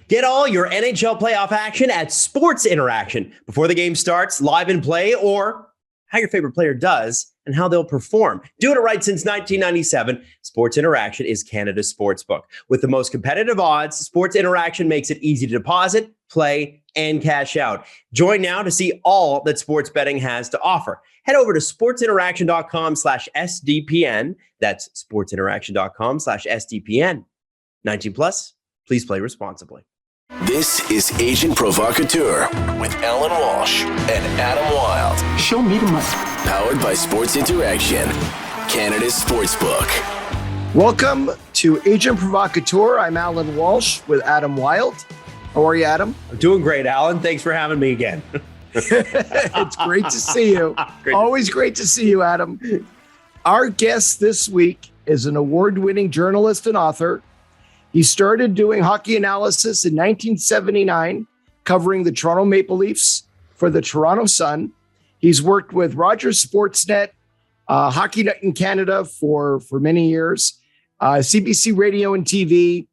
Get all your NHL playoff action at Sports Interaction before the game starts, live in play, or how your favorite player does and how they'll perform. Doing it right since 1997, Sports Interaction is Canada's sportsbook. With the most competitive odds, Sports Interaction makes it easy to deposit, play, and cash out. Join now to see all that sports betting has to offer. Head over to sportsinteraction.com/SDPN. That's sportsinteraction.com/SDPN. 19 plus, please play responsibly. This is Agent Provocateur with Allan Walsh and Adam Wylde. Show me the money. Powered by Sports Interaction, Canada's sportsbook. Welcome to Agent Provocateur. I'm Allan Walsh with Adam Wylde. How are you, Adam? I'm doing great, Allan. Thanks for having me again. It's great to see you. Always great to see you, Adam. Our guest this week is an award-winning journalist and author. He started doing hockey analysis in 1979, covering the Toronto Maple Leafs for the Toronto Sun. He's worked with Rogers Sportsnet, Hockey Night in Canada for many years, CBC Radio and TV.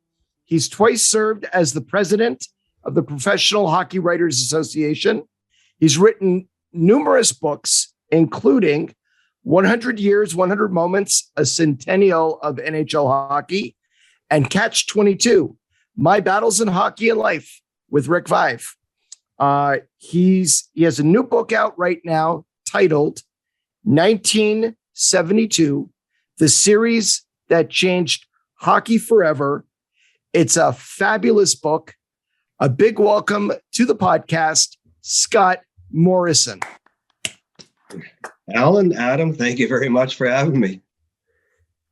He's twice served as the president of the Professional Hockey Writers Association. He's written numerous books, including 100 Years, 100 Moments, a Centennial of NHL Hockey, and Catch 22, My Battles in Hockey and Life with Rick Vive. He has a new book out right now titled 1972, The Series That Changed Hockey Forever. It's a fabulous book. A big welcome to the podcast, Scott Morrison. Allan, Adam, thank you very much for having me.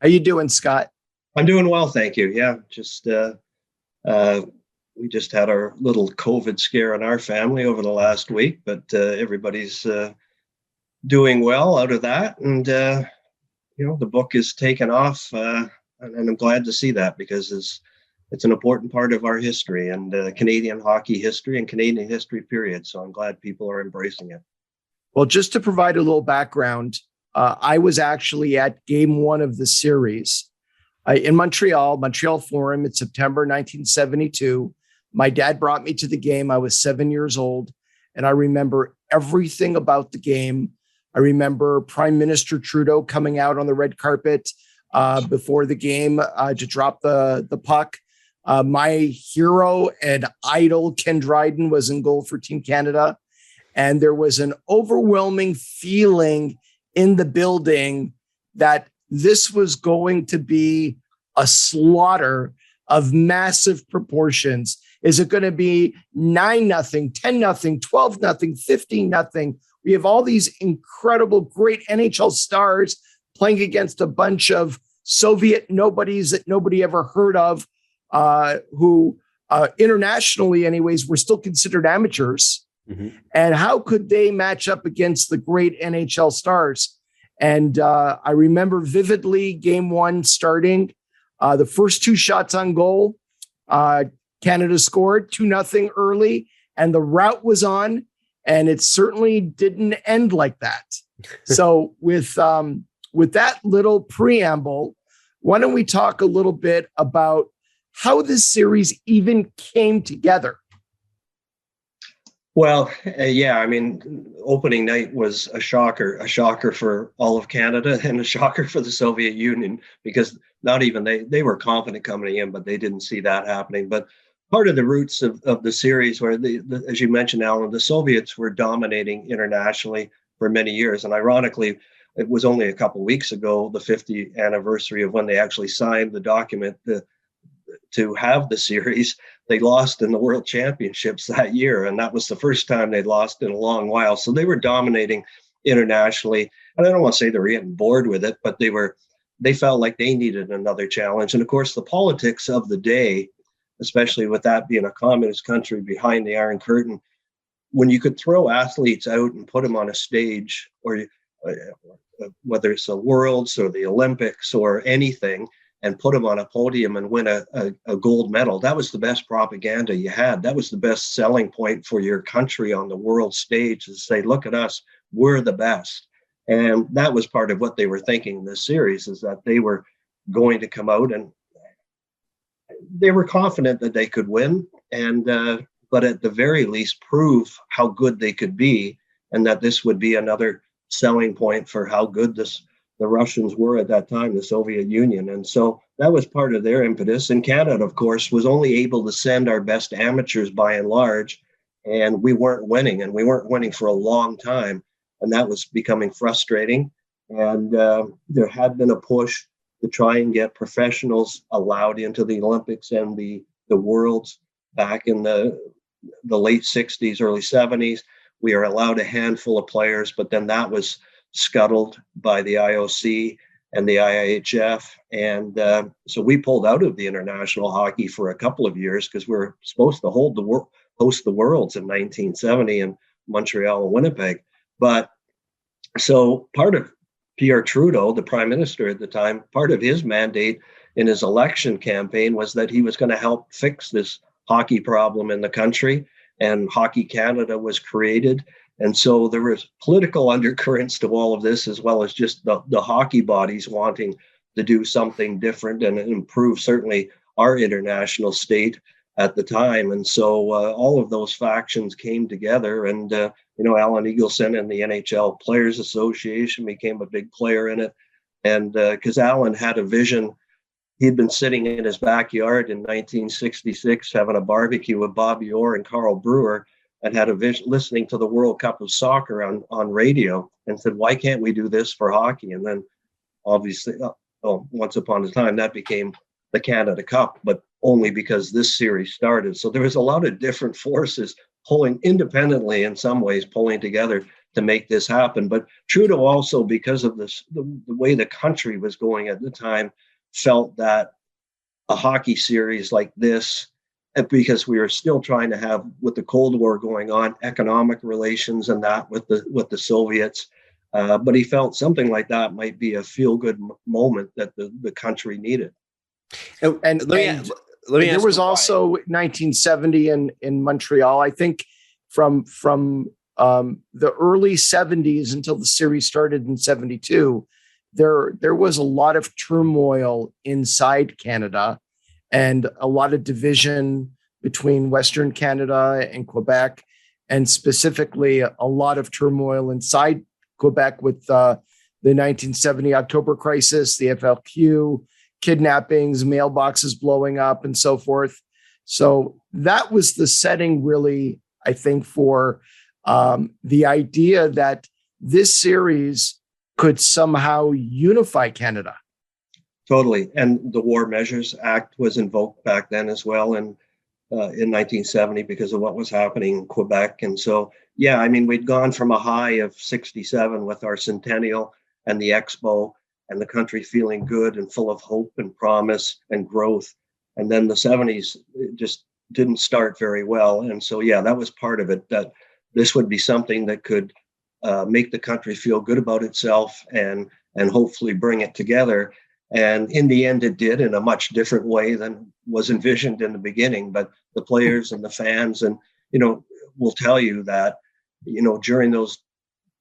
How you doing, Scott? I'm doing well, thank you. Yeah, we just had our little COVID scare in our family over the last week, but everybody's doing well out of that. And, the book is taken off, and I'm glad to see that because it's an important part of our history and Canadian hockey history and Canadian history period. So I'm glad people are embracing it. Well, just to provide a little background, I was actually at game one of the series in Montreal Forum in September 1972. My dad brought me to the game. I was 7 years old, and I remember everything about the game. I remember Prime Minister Trudeau coming out on the red carpet before the game to drop the puck. My hero and idol, Ken Dryden, was in goal for Team Canada. And there was an overwhelming feeling in the building that this was going to be a slaughter of massive proportions. Is it going to be 9-0, 10-0, 12-0, 15-0? We have all these incredible, great NHL stars playing against a bunch of Soviet nobodies that nobody ever heard of, who internationally anyways, were still considered amateurs. Mm-hmm. And how could they match up against the great NHL stars? And I remember vividly game one starting, the first two shots on goal, Canada scored 2-0 early, and the rout was on, and it certainly didn't end like that. So with that little preamble, why don't we talk a little bit about how this series even came together? Well, opening night was a shocker for all of Canada and a shocker for the Soviet Union, because not even they were confident coming in, but they didn't see that happening. But part of the roots of the series where, as you mentioned, Allan, the Soviets were dominating internationally for many years. And ironically, it was only a couple of weeks ago, the 50th anniversary of when they actually signed the document to have the series. They lost in the World Championships that year, and that was the first time they'd lost in a long while. So they were dominating internationally. And I don't want to say they were getting bored with it, but they felt like they needed another challenge. And of course, the politics of the day, especially with that being a communist country behind the Iron Curtain, when you could throw athletes out and put them on a stage, or whether it's the Worlds or the Olympics or anything, and put them on a podium and win a gold medal, that was the best propaganda you had. That was the best selling point for your country on the world stage, to say, look at us, we're the best. And that was part of what they were thinking in this series, is that they were going to come out and they were confident that they could win, and but at the very least prove how good they could be, and that this would be another selling point for how good the Russians were at that time, the Soviet Union. And so that was part of their impetus. And Canada, of course, was only able to send our best amateurs by and large, and we weren't winning, and we weren't winning for a long time, and that was becoming frustrating. And there had been a push to try and get professionals allowed into the Olympics and the Worlds back in the late 60s, early 70s. We are allowed a handful of players, but then that was scuttled by the IOC and the IIHF. And so we pulled out of the international hockey for a couple of years because we were supposed to host the Worlds in 1970 in Montreal and Winnipeg. But so part of Pierre Trudeau, the prime minister at the time, part of his mandate in his election campaign was that he was going to help fix this hockey problem in the country, and Hockey Canada was created. And so there was political undercurrents to all of this, as well as just the hockey bodies wanting to do something different and improve certainly our international state at the time. And so all of those factions came together, and Allan Eagleson and the NHL Players Association became a big player in it. And because Allan had a vision, he'd been sitting in his backyard in 1966 having a barbecue with Bobby Orr and Carl Brewer, and had a vision listening to the World Cup of Soccer on radio, and said, why can't we do this for hockey? And then obviously, once upon a time, that became the Canada Cup, but only because this series started. So there was a lot of different forces pulling independently, in some ways, pulling together to make this happen. But Trudeau also, because of this, the way the country was going at the time, felt that a hockey series like this, because we were still trying to have, with the Cold War going on, economic relations and that with the Soviets. But he felt something like that might be a feel-good moment that the country needed. And there was also 1970 in Montreal. I think from the early 70s until the series started in 72, there was a lot of turmoil inside Canada and a lot of division between Western Canada and Quebec, and specifically a lot of turmoil inside Quebec with the 1970 October crisis, the FLQ, kidnappings, mailboxes blowing up, and so forth. So that was the setting, really, I think, for the idea that this series could somehow unify Canada. Totally. And the War Measures Act was invoked back then as well in 1970 because of what was happening in Quebec. And so, yeah, I mean, we'd gone from a high of 67 with our centennial and the Expo, and the country feeling good and full of hope and promise and growth. And then the 70s just didn't start very well. And so, yeah, that was part of it, that this would be something that could make the country feel good about itself and hopefully bring it together. And in the end, it did, in a much different way than was envisioned in the beginning. But the players and the fans and, will tell you that, during those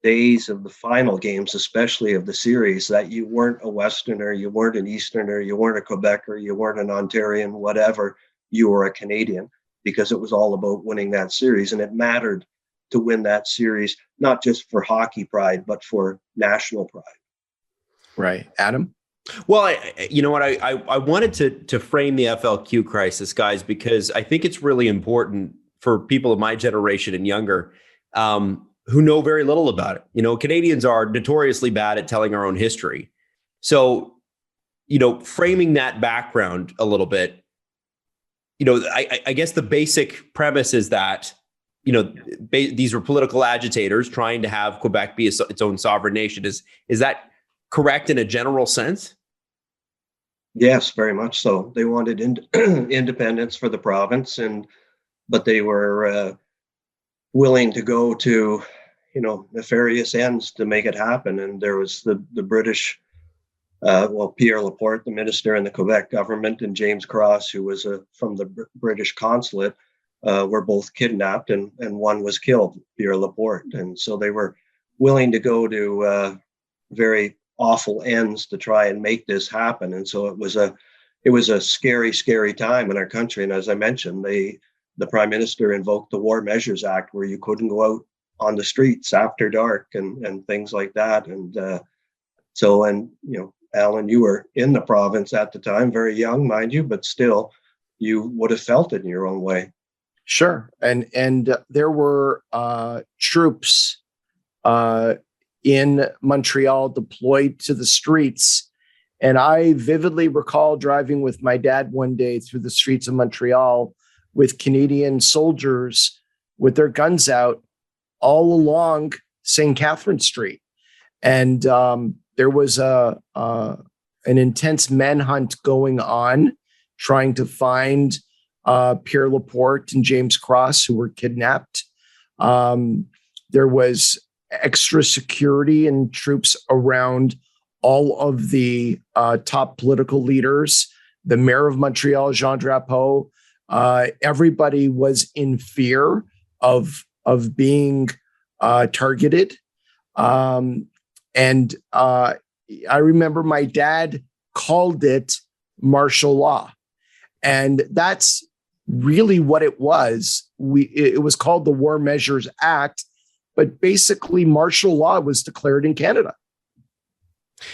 days of the final games, especially of the series, that you weren't a Westerner, you weren't an Easterner, you weren't a Quebecer, you weren't an Ontarian, whatever, you were a Canadian, because it was all about winning that series. And it mattered to win that series, not just for hockey pride, but for national pride. Right. Adam? Well, you know what? I wanted to frame the FLQ crisis, guys, because I think it's really important for people of my generation and younger, who know very little about it. Canadians are notoriously bad at telling our own history. So, framing that background a little bit, I guess the basic premise is that, these were political agitators trying to have Quebec be its own sovereign nation. Is that correct in a general sense? Yes, very much so. They wanted independence for the province, but they were willing to go to nefarious ends to make it happen. And there was the British, Pierre Laporte, the minister in the Quebec government, and James Cross, who was from the British consulate, were both kidnapped, and one was killed, Pierre Laporte. And so they were willing to go to very awful ends to try and make this happen. And so it was it was a scary, scary time in our country. And as I mentioned, the Prime Minister invoked the War Measures Act, where you couldn't go out on the streets after dark and things like that. And Allan, you were in the province at the time, very young, mind you, but still, you would have felt it in your own way. Sure. And there were troops in Montreal deployed to the streets. And I vividly recall driving with my dad one day through the streets of Montreal with Canadian soldiers with their guns out all along St. Catherine Street. And there was an intense manhunt going on, trying to find Pierre Laporte and James Cross, who were kidnapped. There was extra security and troops around all of the top political leaders, the mayor of Montreal, Jean Drapeau. Everybody was in fear of being targeted. And I remember my dad called it martial law. And that's really what it was. It was called the War Measures Act, but basically martial law was declared in Canada.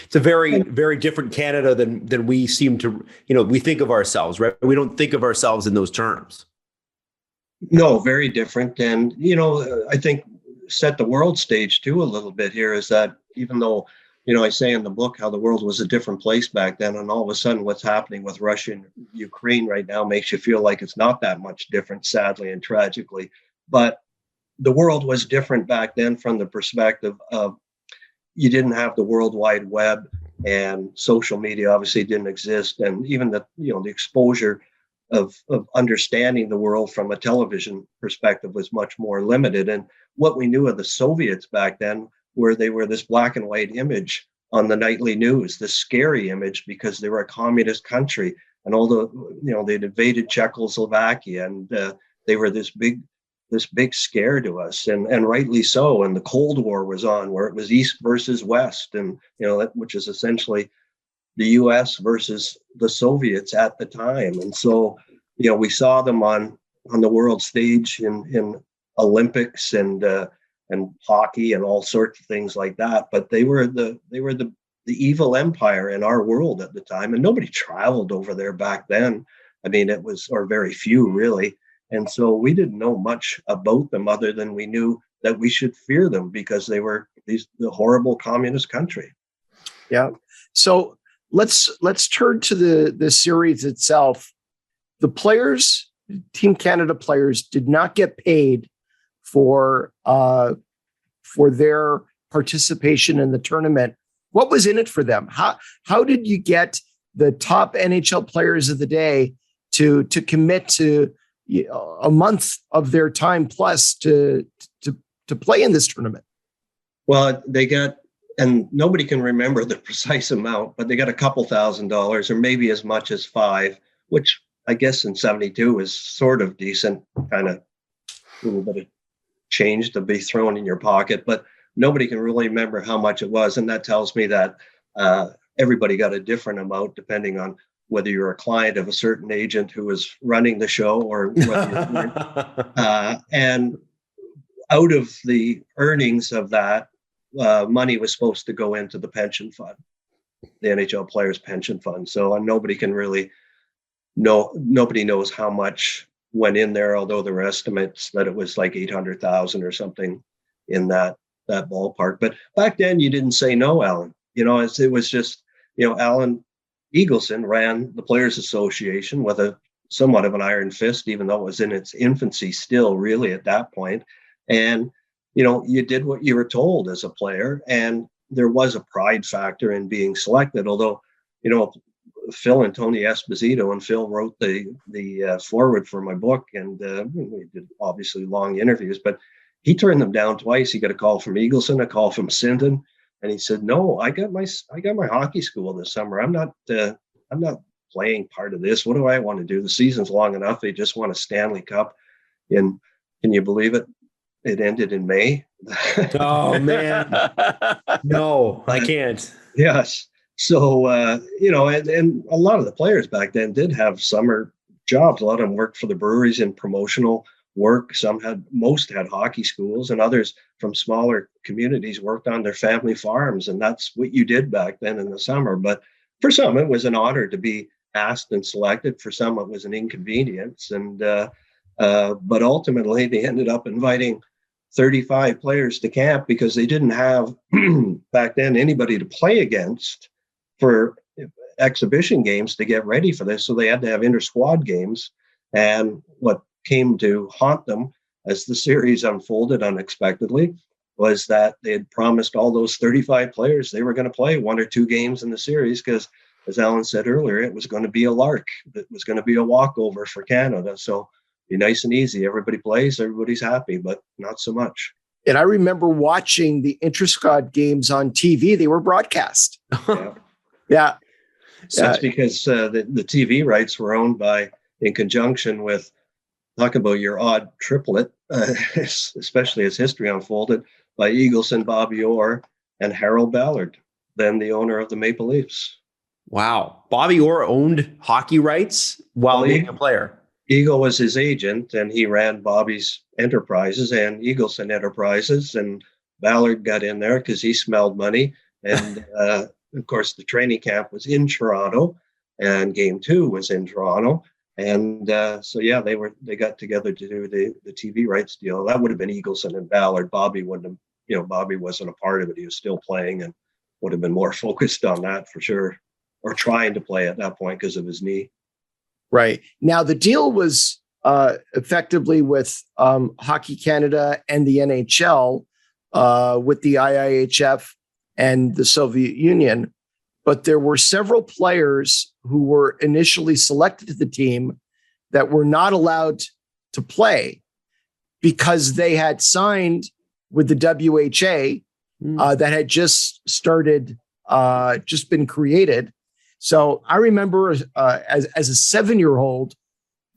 It's a very, very different Canada than we seem to, we think of ourselves, right? We don't think of ourselves in those terms. No, very different. And, I think set the world stage too a little bit here is that even though, I say in the book how the world was a different place back then, and all of a sudden what's happening with Russia and Ukraine right now makes you feel like it's not that much different, sadly and tragically. But the world was different back then from the perspective of you didn't have the World Wide Web, and social media obviously didn't exist. And even the exposure of understanding the world from a television perspective was much more limited. And what we knew of the Soviets back then, where they were this black and white image on the nightly news, this scary image, because they were a communist country, and all they'd invaded Czechoslovakia, and they were this big scare to us, and rightly so. And the Cold War was on, where it was East versus West, and which is essentially the U.S. versus the Soviets at the time. And so, we saw them on the world stage in Olympics and hockey and all sorts of things like that. But they were the evil empire in our world at the time, and nobody traveled over there back then. I mean, it was, or very few really. And so we didn't know much about them other than we knew that we should fear them because they were the horrible communist country. Yeah. So let's turn to the series itself. The players, Team Canada players, did not get paid for their participation in the tournament. What was in it for them? How did you get the top NHL players of the day to commit to a month of their time plus to play in this tournament? Well, they got, and nobody can remember the precise amount, but they got a couple $1,000s or maybe as much as $5,000, which I guess in 72 is sort of decent, kind of a little bit of change to be thrown in your pocket, but nobody can really remember how much it was. And that tells me that everybody got a different amount depending on whether you're a client of a certain agent who was running the show or whether you're, and out of the earnings of that, money was supposed to go into the pension fund, the NHL players pension fund. So nobody can really know, nobody knows how much went in there, although there were estimates that it was like 800,000 or something in that ballpark. But back then you didn't say no, Allan. It was just, Allan Eagleson ran the Players Association with a somewhat of an iron fist, even though it was in its infancy still really at that point. And, you did what you were told as a player, and there was a pride factor in being selected, although, Phil and Tony Esposito, and Phil wrote the foreword for my book, and we did obviously long interviews, but he turned them down twice. He got a call from Eagleson, a call from Sinton, and he said, "No, I got my hockey school this summer. I'm not playing part of this. What do I want to do? The season's long enough. They just want a Stanley Cup." And can you believe it? It ended in May. Oh man, no, I can't. Yes. So, and a lot of the players back then did have summer jobs. A lot of them worked for the breweries in promotional work. Most had hockey schools, and others from smaller communities worked on their family farms. And that's what you did back then in the summer. But for some, it was an honor to be asked and selected. For some, it was an inconvenience. But ultimately, they ended up inviting 35 players to camp because they didn't have back then anybody to play against for exhibition games to get ready for this. So they had to have inter-squad games. And what came to haunt them as the series unfolded unexpectedly was that they had promised all those 35 players they were going to play 1 or 2 games in the series because, as Allan said earlier, it was going to be a lark. It was going to be a walkover for Canada. So be nice and easy. Everybody plays, everybody's happy, but not so much. And I remember watching the inter-squad games on TV. They were broadcast. Yeah. Yeah. So that's because the TV rights were owned by, in conjunction with, talk about your odd triplet, especially as history unfolded, by Eagleson, Bobby Orr, and Harold Ballard, then the owner of the Maple Leafs. Wow. Bobby Orr owned hockey rights while being a player. Eagle was his agent, and he ran Bobby's Enterprises and Eagleson Enterprises, and Ballard got in there because he smelled money. And of course, the training camp was in Toronto, and Game 2 was in Toronto. And they got together to do the TV rights deal. That would have been Eagleson and Ballard. Bobby wouldn't have, Bobby wasn't a part of it. He was still playing and would have been more focused on that for sure, or trying to play at that point because of his knee. Right. Now, the deal was effectively with Hockey Canada and the NHL, with the IIHF and the Soviet Union. But there were several players who were initially selected to the team that were not allowed to play because they had signed with the WHA that had just started, just been created. So I remember as a 7-year-old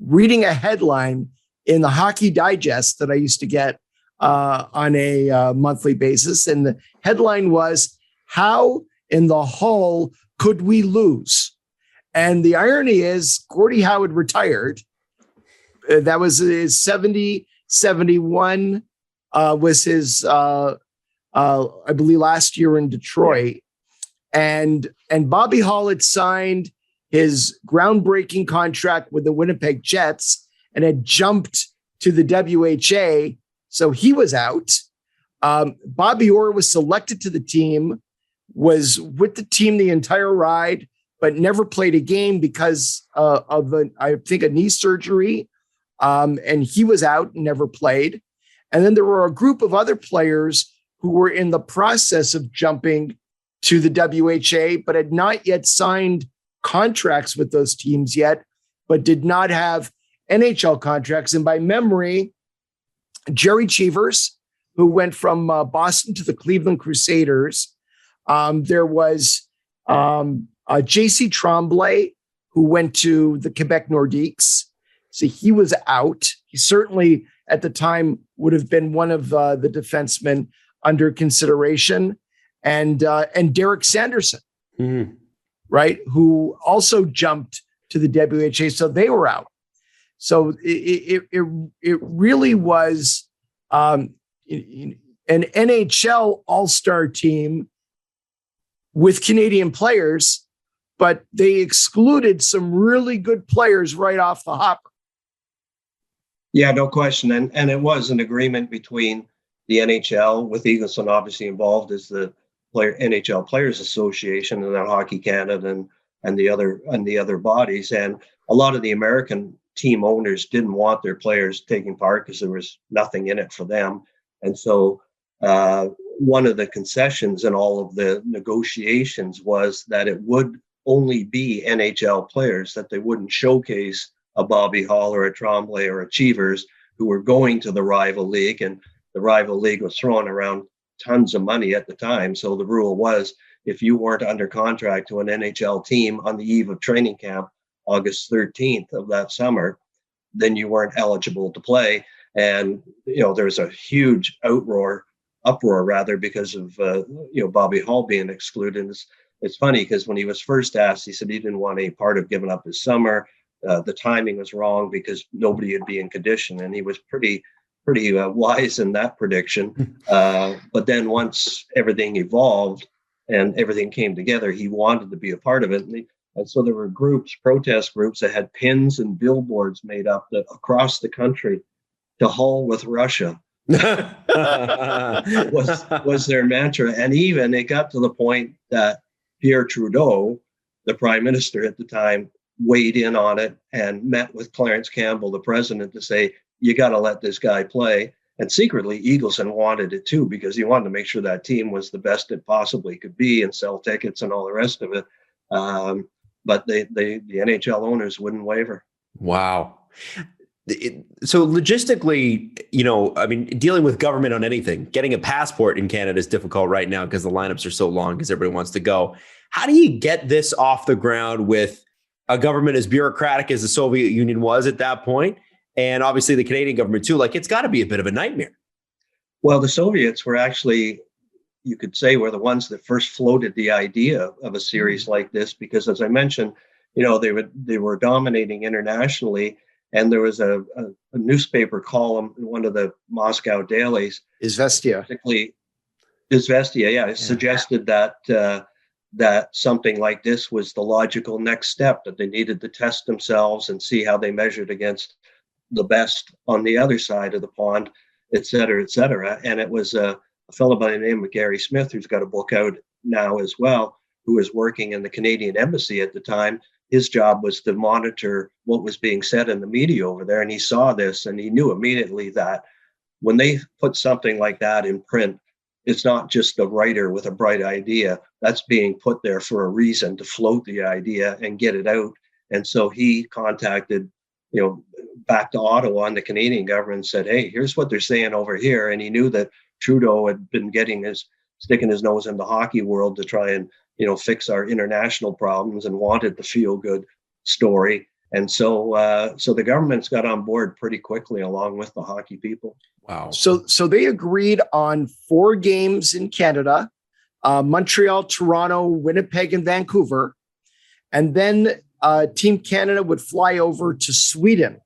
reading a headline in the Hockey Digest that I used to get on a monthly basis. And the headline was, "How in the Hull could we lose?" And the irony is Gordie Howe had retired. That was his 71 was his, I believe, last year in Detroit. And Bobby Hull had signed his groundbreaking contract with the Winnipeg Jets and had jumped to the WHA. So he was out. Bobby Orr was selected to the team, was with the team the entire ride, but never played a game because of I think a knee surgery. And he was out and never played. And then there were a group of other players who were in the process of jumping to the WHA, but had not yet signed contracts with those teams yet, but did not have NHL contracts. And by memory, Jerry Cheevers, who went from Boston to the Cleveland Crusaders. There was J.C. Tremblay, who went to the Quebec Nordiques. So he was out. He certainly, at the time, would have been one of the defensemen under consideration. And Derek Sanderson, right, who also jumped to the WHA. So they were out. So it really was an NHL all-star team with Canadian players, but they excluded some really good players right off the hopper. Yeah, no question. And it was an agreement between the NHL, with Eagleson obviously involved as the NHL Players Association, and then Hockey Canada and the other bodies. And a lot of the American team owners didn't want their players taking part because there was nothing in it for them. And so one of the concessions in all of the negotiations was that it would only be NHL players, that they wouldn't showcase a Bobby Hull or a Tremblay or a Cheevers who were going to the rival league. And the rival league was throwing around tons of money at the time. So the rule was, if you weren't under contract to an NHL team on the eve of training camp, August 13th of that summer, then you weren't eligible to play. And, there's a huge uproar because of, Bobby Hull being excluded. it's funny because when he was first asked, he said he didn't want any part of giving up his summer. The timing was wrong because nobody would be in condition, and he was pretty wise in that prediction. But then once everything evolved and everything came together, he wanted to be a part of it. And so there were protest groups that had pins and billboards made up across the country. To hell with Russia was their mantra. And even it got to the point that Pierre Trudeau, the prime minister at the time, weighed in on it and met with Clarence Campbell, the president, to say, you got to let this guy play. And secretly, Eagleson wanted it too, because he wanted to make sure that team was the best it possibly could be and sell tickets and all the rest of it. But the NHL owners wouldn't waver. Wow. So logistically, dealing with government on anything, getting a passport in Canada is difficult right now because the lineups are so long because everybody wants to go. How do you get this off the ground with a government as bureaucratic as the Soviet Union was at that point? And obviously the Canadian government too, it's got to be a bit of a nightmare. Well, the Soviets were actually, you could say, were the ones that first floated the idea of a series like this, because as I mentioned, they were dominating internationally. And there was a newspaper column in one of the Moscow dailies. Izvestia, suggested that something like this was the logical next step, that they needed to test themselves and see how they measured against the best on the other side of the pond, et cetera, et cetera. And it was a fellow by the name of Gary Smith, who's got a book out now as well, who was working in the Canadian embassy at the time. His job was to monitor what was being said in the media over there. And he saw this and he knew immediately that when they put something like that in print, it's not just a writer with a bright idea. That's being put there for a reason, to float the idea and get it out. And so he contacted, back to Ottawa and the Canadian government and said, hey, here's what they're saying over here. And he knew that Trudeau had been sticking his nose in the hockey world to try and fix our international problems and wanted the feel-good story. And so the government's got on board pretty quickly along with the hockey people. Wow. So they agreed on 4 games in Canada, Montreal, Toronto, Winnipeg, and Vancouver. And then Team Canada would fly over to Sweden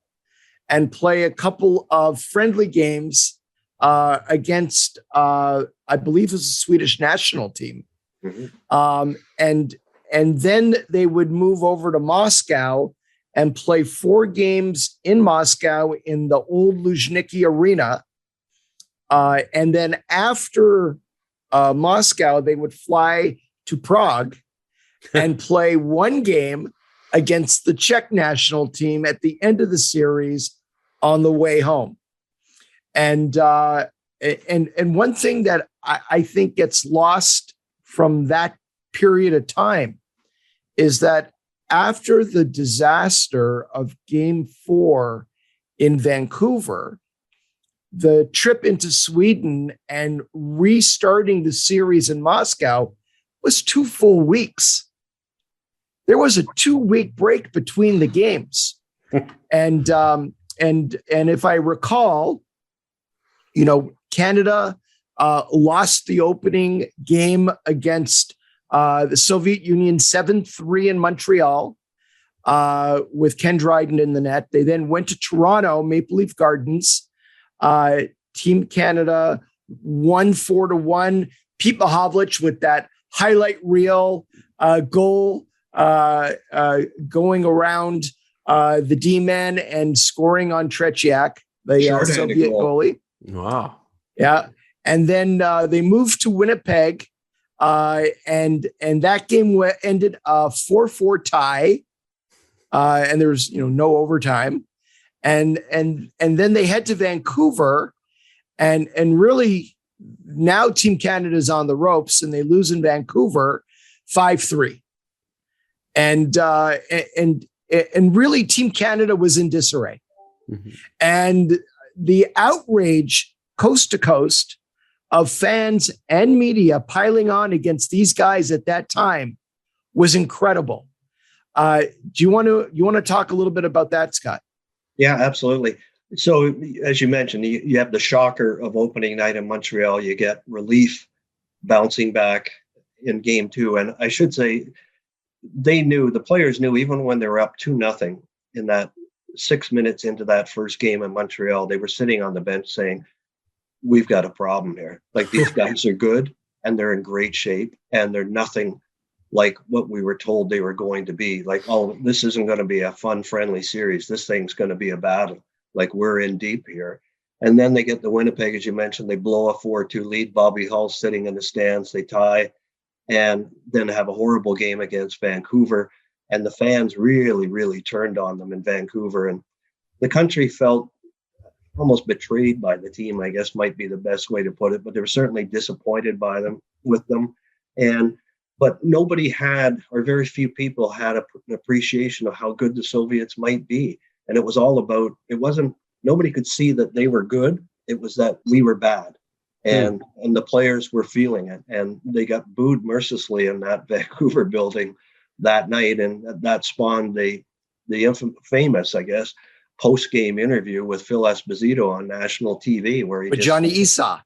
and play a couple of friendly games against, I believe it was the Swedish national team. Mm-hmm. And then they would move over to Moscow and play 4 games in Moscow in the old Luzhniki Arena. And then after Moscow, they would fly to Prague and play 1 game against the Czech national team at the end of the series on the way home. And one thing that I think gets lost from that period of time is that after the disaster of Game 4 in Vancouver, the trip into Sweden and restarting the series in Moscow was 2 full weeks. There was a 2-week break between the games. And if I recall, Canada lost the opening game against the Soviet Union 7-3 in Montreal with Ken Dryden in the net. They then went to Toronto, Maple Leaf Gardens. Team Canada won 4-1. Pete Mahovlich with that highlight reel goal going around the D-man and scoring on Tretiak, the Soviet goalie. Wow. Yeah. And then they moved to Winnipeg, and that game ended 4-4 tie, and there was no overtime, and then they head to Vancouver, and really now Team Canada is on the ropes, and they lose in Vancouver 5-3, and really Team Canada was in disarray, mm-hmm. And the outrage coast to coast of fans and media piling on against these guys at that time was incredible. Do you want to talk a little bit about that, Scott? Yeah, absolutely. So as you mentioned, you have the shocker of opening night in Montreal. You get relief bouncing back in game 2. And I should say, the players knew, even when they were up 2-0 in that 6 minutes into that first game in Montreal, they were sitting on the bench saying, we've got a problem here. Like, these guys are good and they're in great shape and they're nothing like what we were told they were going to be. Like, oh, this isn't going to be a fun, friendly series. This thing's going to be a battle. Like, we're in deep here. And then they get the Winnipeg, as you mentioned, they blow a 4-2 lead. Bobby Hull sitting in the stands, they tie, and then have a horrible game against Vancouver. And the fans really, really turned on them in Vancouver. And the country felt almost betrayed by the team, I guess might be the best way to put it. But they were certainly disappointed with them. But nobody had, or very few people had, an appreciation of how good the Soviets might be. And it was all about, nobody could see that they were good. It was that we were bad. And the players were feeling it. And they got booed mercilessly in that Vancouver building that night. And that spawned the famous, I guess, post-game interview with Phil Esposito on national TV, where with Johnny Issa.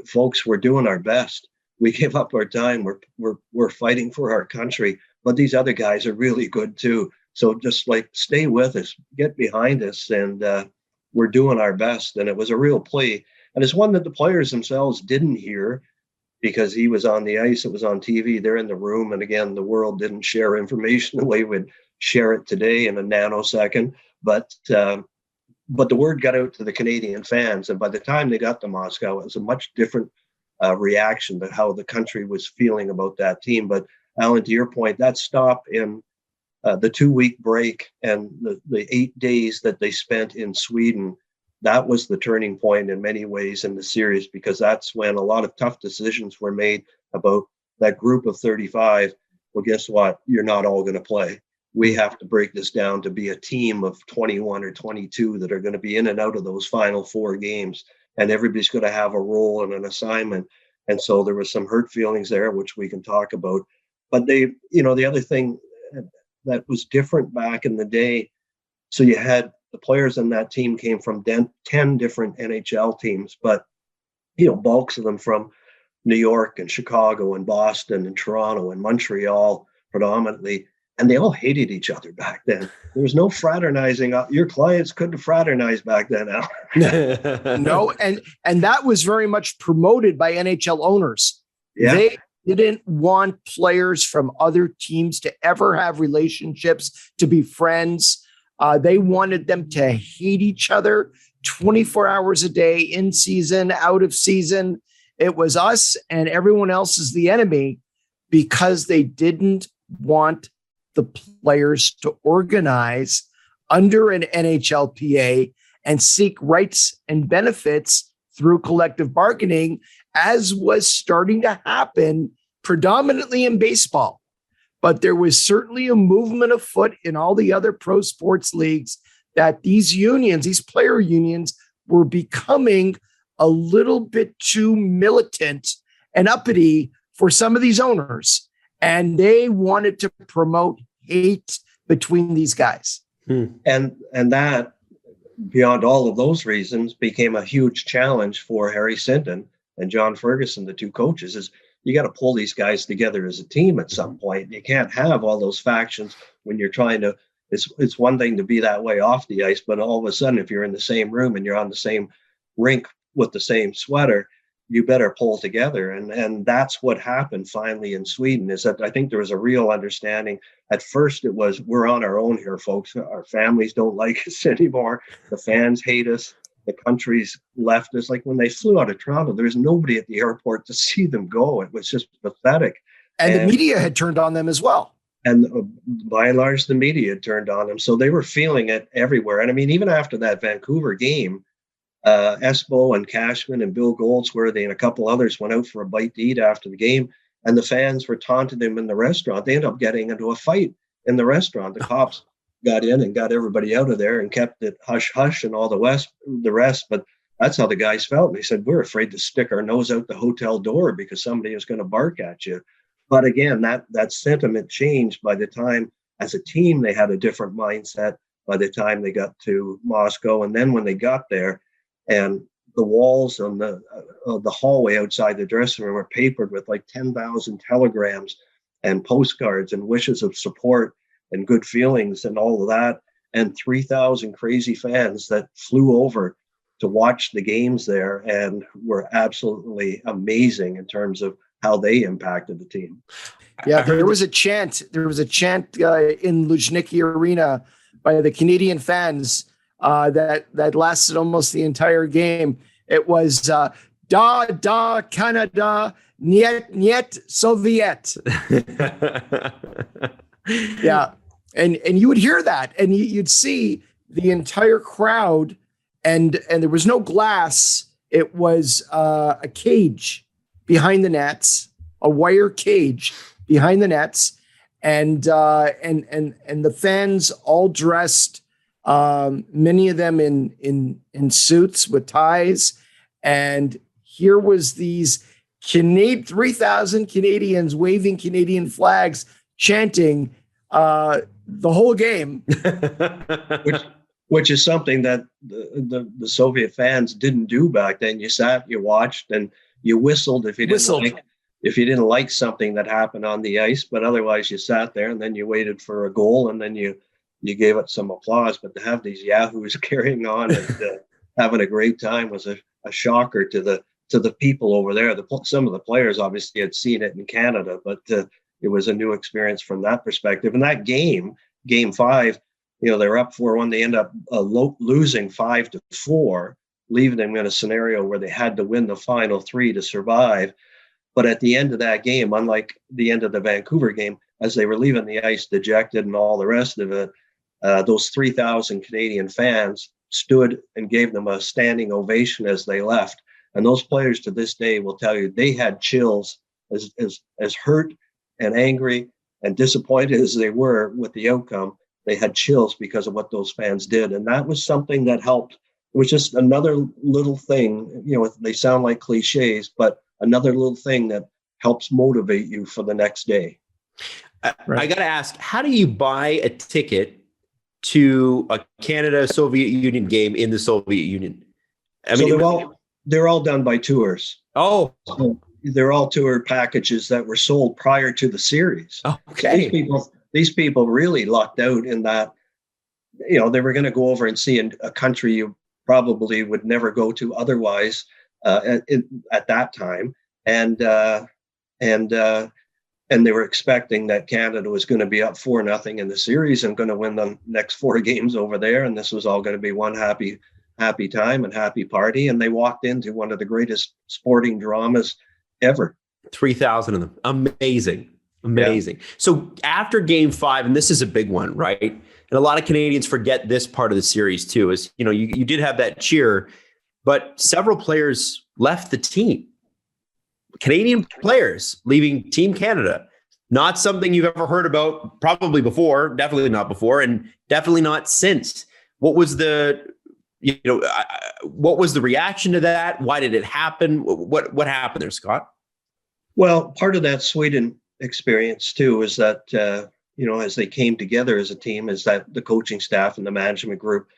Folks, we're doing our best. We gave up our time. We're fighting for our country, but these other guys are really good too. So just like, stay with us, get behind us, and we're doing our best. And it was a real plea, and it's one that the players themselves didn't hear because he was on the ice. It was on TV. They're in the room, and again, the world didn't share information the way we'd share it today in a nanosecond. But the word got out to the Canadian fans, and by the time they got to Moscow, it was a much different reaction to how the country was feeling about that team. But Allan, to your point, that stop in the 2-week break and the 8 days that they spent in Sweden, that was the turning point in many ways in the series, because that's when a lot of tough decisions were made about that group of 35. Well, guess what? You're not all going to play. We have to break this down to be a team of 21 or 22 that are going to be in and out of those final 4 games. And everybody's going to have a role and an assignment. And so there was some hurt feelings there, which we can talk about. But the other thing that was different back in the day, so you had the players in that team came from 10 different NHL teams, but, bulks of them from New York and Chicago and Boston and Toronto and Montreal predominantly. And they all hated each other back then. There was no fraternizing. Your clients couldn't fraternize back then, Al. No, and that was very much promoted by NHL owners. Yeah. They didn't want players from other teams to ever have relationships, to be friends. They wanted them to hate each other 24 hours a day, in season, out of season. It was us and everyone else is the enemy, because they didn't want the players to organize under an NHLPA and seek rights and benefits through collective bargaining, as was starting to happen predominantly in baseball. But there was certainly a movement afoot in all the other pro sports leagues that these unions, these player unions, were becoming a little bit too militant and uppity for some of these owners. And they wanted to promote hate between these guys. And that, beyond all of those reasons, became a huge challenge for Harry Sinton and John Ferguson, the two coaches, is you got to pull these guys together as a team at some point. You can't have all those factions when you're trying to, it's one thing to be that way off the ice, but all of a sudden, if you're in the same room and you're on the same rink with the same sweater, you better pull together. And that's what happened finally in Sweden, is that I think there was a real understanding. At first it was, we're on our own here, folks. Our families don't like us anymore. The fans hate us. The country's left us. Like when they flew out of Toronto, there was nobody at the airport to see them go. It was just pathetic. And the media had turned on them as well. And by and large, the media had turned on them. So they were feeling it everywhere. And I mean, even after that Vancouver game, Espo and Cashman and Bill Goldsworthy and a couple others went out for a bite to eat after the game, and the fans were taunting them in the restaurant. They ended up getting into a fight in the restaurant. The cops got in and got everybody out of there and kept it hush hush and all the rest. But that's how the guys felt. They said, we're afraid to stick our nose out the hotel door because somebody is going to bark at you. But again, that sentiment changed by the time, as a team, they had a different mindset by the time they got to Moscow. And then when they got there, and the walls on the hallway outside the dressing room were papered with like 10,000 telegrams and postcards and wishes of support and good feelings and all of that, and 3,000 crazy fans that flew over to watch the games there and were absolutely amazing in terms of how they impacted the team. Yeah, there was a chant. There was a chant in Luzhniki Arena by the Canadian fans that lasted almost the entire game. It was "Da da Canada, niet niet Soviet." Yeah, and you would hear that, and you'd see the entire crowd, and there was no glass. It was a cage behind the nets, a wire cage behind the nets, and the fans all dressed, many of them in suits with ties, and here was these 3,000 Canadians waving Canadian flags, chanting the whole game, which is something that the Soviet fans didn't do back then. You sat, you watched, and you whistled if you didn't like something that happened on the ice, but otherwise you sat there and then you waited for a goal and then you gave it some applause. But to have these yahoos carrying on and having a great time was a shocker to the people over there. Some of the players obviously had seen it in Canada, but it was a new experience from that perspective. And that game 5, they were up 4-1. They end up losing 5-4, leaving them in a scenario where they had to win the final 3 to survive. But at the end of that game, unlike the end of the Vancouver game, as they were leaving the ice dejected and all the rest of it, those 3,000 Canadian fans stood and gave them a standing ovation as they left. And those players to this day will tell you they had chills, as hurt and angry and disappointed as they were with the outcome. They had chills because of what those fans did. And that was something that helped. It was just another little thing, they sound like cliches, but another little thing that helps motivate you for the next day. I got to ask, how do you buy a ticket to a Canada-Soviet Union game in the Soviet Union? They're all done by tours. Oh. So they're all tour packages that were sold prior to the series. Okay. These people really lucked out in that, they were going to go over and see a country you probably would never go to otherwise at that time. And they were expecting that Canada was going to be up 4-0 in the series and going to win the next 4 games over there. And this was all going to be one happy time and happy party. And they walked into one of the greatest sporting dramas ever. 3,000 of them. Amazing. Yeah. So after game 5, and this is a big one, right? And a lot of Canadians forget this part of the series too, is, you did have that cheer, but several players left the team. Canadian players leaving Team Canada. Not something you've ever heard about probably before, definitely not before, and definitely not since. What was the reaction to that? Why did it happen? What happened there, Scott? Well, part of that Sweden experience too is that, as they came together as a team, is that the coaching staff and the management group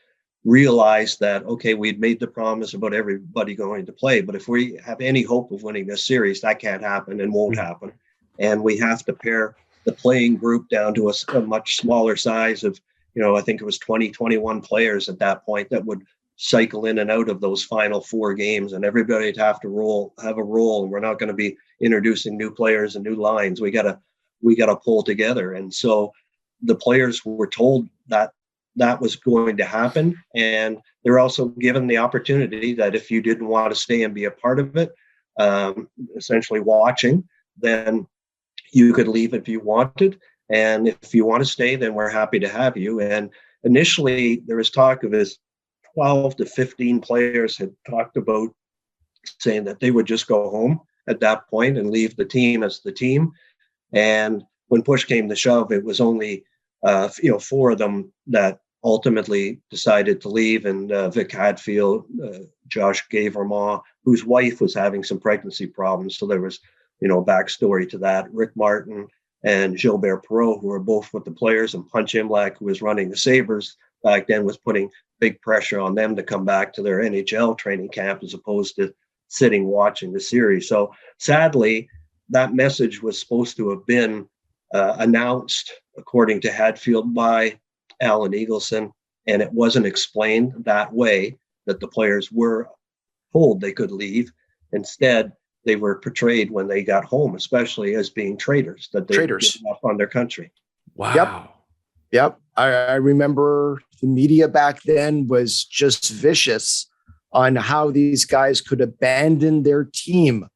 realized that, okay, we'd made the promise about everybody going to play, but if we have any hope of winning this series, that can't happen and won't happen. And we have to pare the playing group down to a much smaller size of, I think it was 21 players at that point that would cycle in and out of those final 4 games, and everybody'd have a role, and we're not going to be introducing new players and new lines. We got to pull together. And so the players were told that was going to happen. And they're also given the opportunity that if you didn't want to stay and be a part of it, essentially watching, then you could leave if you wanted. And if you want to stay, then we're happy to have you. And initially there was talk of 12 to 15 players had talked about saying that they would just go home at that point and leave the team as the team. And when push came to shove, it was only 4 of them that ultimately decided to leave, and Vic Hadfield, Josh Gavermaw, whose wife was having some pregnancy problems. So there was, backstory to that. Rick Martin and Gilbert Perreault, who were both with the players, and Punch Imlach, who was running the Sabres back then, was putting big pressure on them to come back to their NHL training camp as opposed to sitting watching the series. So sadly, that message was supposed to have been announced, according to Hadfield, by Allan Eagleson, and it wasn't explained that way, that the players were told they could leave. Instead, they were portrayed when they got home, especially as being traitors, that they given up on their country. Wow. Yep. I remember the media back then was just vicious on how these guys could abandon their team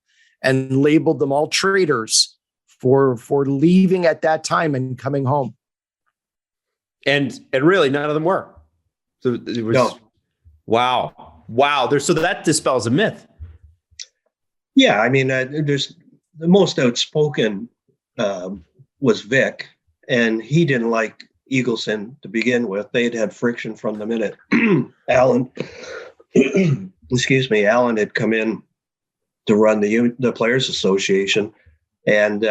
and labeled them all traitors for leaving at that time and coming home. And really, none of them were. So it was, no. Wow. So that dispels a myth. Yeah, I mean, there's the most outspoken was Vic, and he didn't like Eagleson to begin with. They had friction from the minute Allan, Allan had come in to run the Players Association, and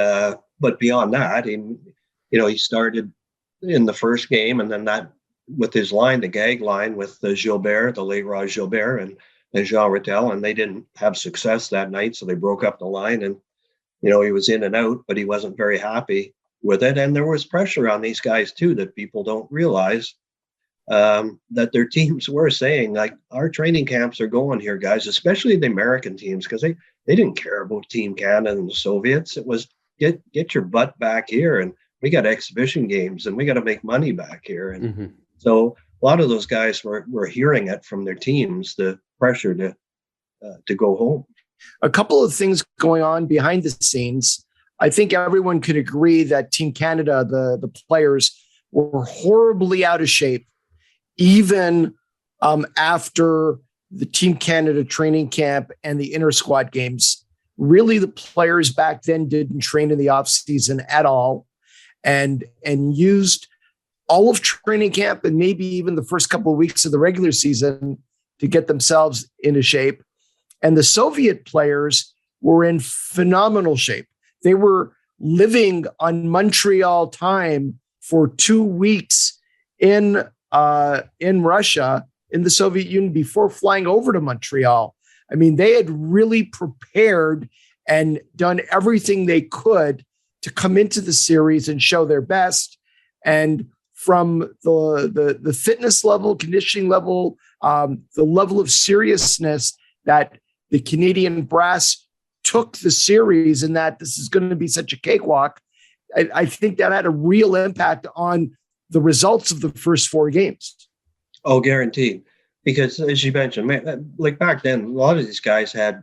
but beyond that, he started in the first game, and then that with his line, the gag line with Gilbert, the late Raj Gilbert, and Jean Rattel, and they didn't have success that night, so they broke up the line, and he was in and out, but he wasn't very happy with it. And there was pressure on these guys too that people don't realize, that their teams were saying, like, our training camps are going here, guys, especially the American teams, because they didn't care about Team Canada and the Soviets. It was get your butt back here, and we got exhibition games, and we got to make money back here. And so a lot of those guys were hearing it from their teams, the pressure to go home. A couple of things going on behind the scenes. I think everyone could agree that Team Canada, the players, were horribly out of shape, even after the Team Canada training camp and the inter-squad games. Really, the players back then didn't train in the offseason at all, and used all of training camp and maybe even the first couple of weeks of the regular season to get themselves into shape. And the Soviet players were in phenomenal shape. They were living on Montreal time for 2 weeks in Russia, in the Soviet Union, before flying over to Montreal. I mean, they had really prepared and done everything they could to come into the series and show their best. And from the fitness level, conditioning level, the level of seriousness that the Canadian brass took the series, and that this is going to be such a cakewalk, I think that had a real impact on the results of the first 4 games. Oh, guaranteed. Because as you mentioned, like back then, a lot of these guys had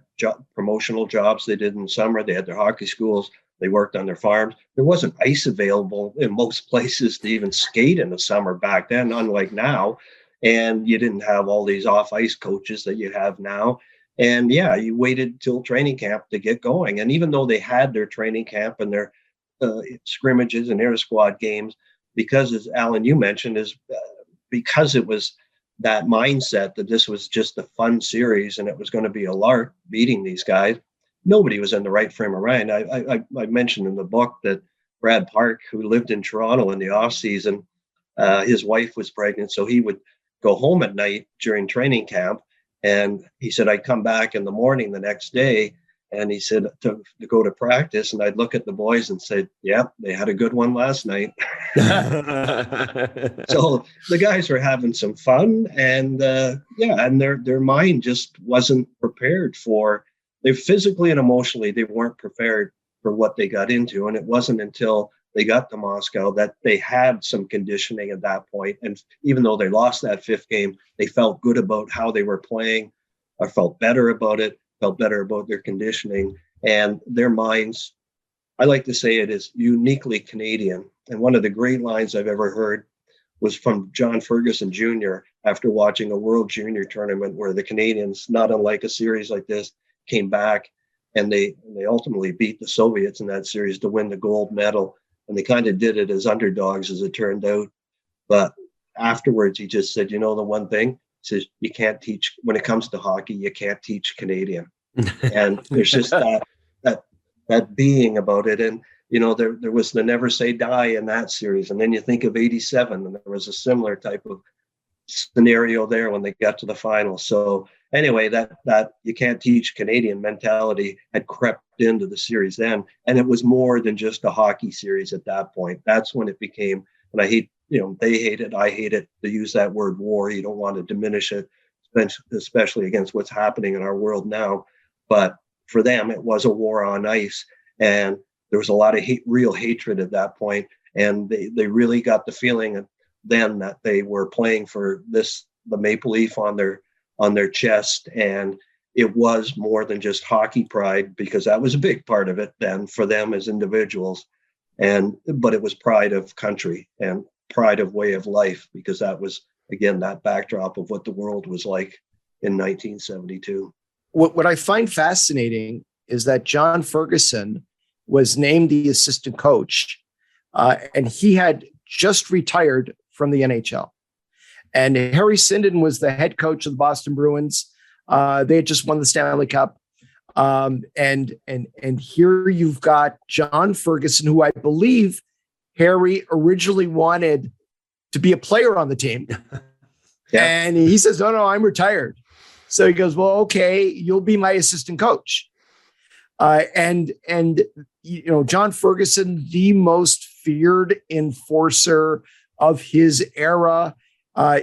promotional jobs they did in the summer. They had their hockey schools. They worked on their farms. There wasn't ice available in most places to even skate in the summer back then, unlike now. And you didn't have all these off-ice coaches that you have now. And yeah, you waited till training camp to get going. And even though they had their training camp and their scrimmages and inter-squad games, because, as Allan, you mentioned, because it was that mindset that this was just a fun series and it was going to be a lark beating these guys, nobody was in the right frame of mind. I mentioned in the book that Brad Park, who lived in Toronto in the off season, his wife was pregnant, so he would go home at night during training camp. And he said, I'd come back in the morning the next day, and he said to go to practice, and I'd look at the boys and say, yeah, they had a good one last night. So the guys were having some fun, and and their mind just wasn't prepared for, they physically and emotionally, they weren't prepared for what they got into. And it wasn't until they got to Moscow that they had some conditioning at that point. And even though they lost that 5th game, they felt good about how they were playing, or felt better about it, felt better about their conditioning, and their minds, I like to say it is uniquely Canadian. And one of the great lines I've ever heard was from John Ferguson Jr. after watching a World Junior tournament where the Canadians, not unlike a series like this, came back, and they ultimately beat the Soviets in that series to win the gold medal. And they kind of did it as underdogs, as it turned out. But afterwards, he just said, the one thing, he says, you can't teach, when it comes to hockey, you can't teach Canadian. And there's just that being about it. And, there was the never say die in that series. And then you think of 87, and there was a similar type of scenario there when they got to the final. So anyway, that you can't teach Canadian mentality had crept into the series then, and it was more than just a hockey series at that point. That's when it became, and I hate, they hate it, I hate it, to use that word war. You don't want to diminish it, especially against what's happening in our world now. But for them, it was a war on ice, and there was a lot of real hatred at that point, and they really got the feeling then that they were playing for the Maple Leaf on their chest, and it was more than just hockey pride, because that was a big part of it then for them as individuals, but it was pride of country and pride of way of life, because that was, again, that backdrop of what the world was like in 1972. What I find fascinating is that John Ferguson was named the assistant coach, and he had just retired from the NHL. And Harry Sinden was the head coach of the Boston Bruins. They had just won the Stanley Cup. And here you've got John Ferguson, who I believe Harry originally wanted to be a player on the team. Yeah. And he says, no, I'm retired. So he goes, well, okay, you'll be my assistant coach. And John Ferguson, the most feared enforcer of his era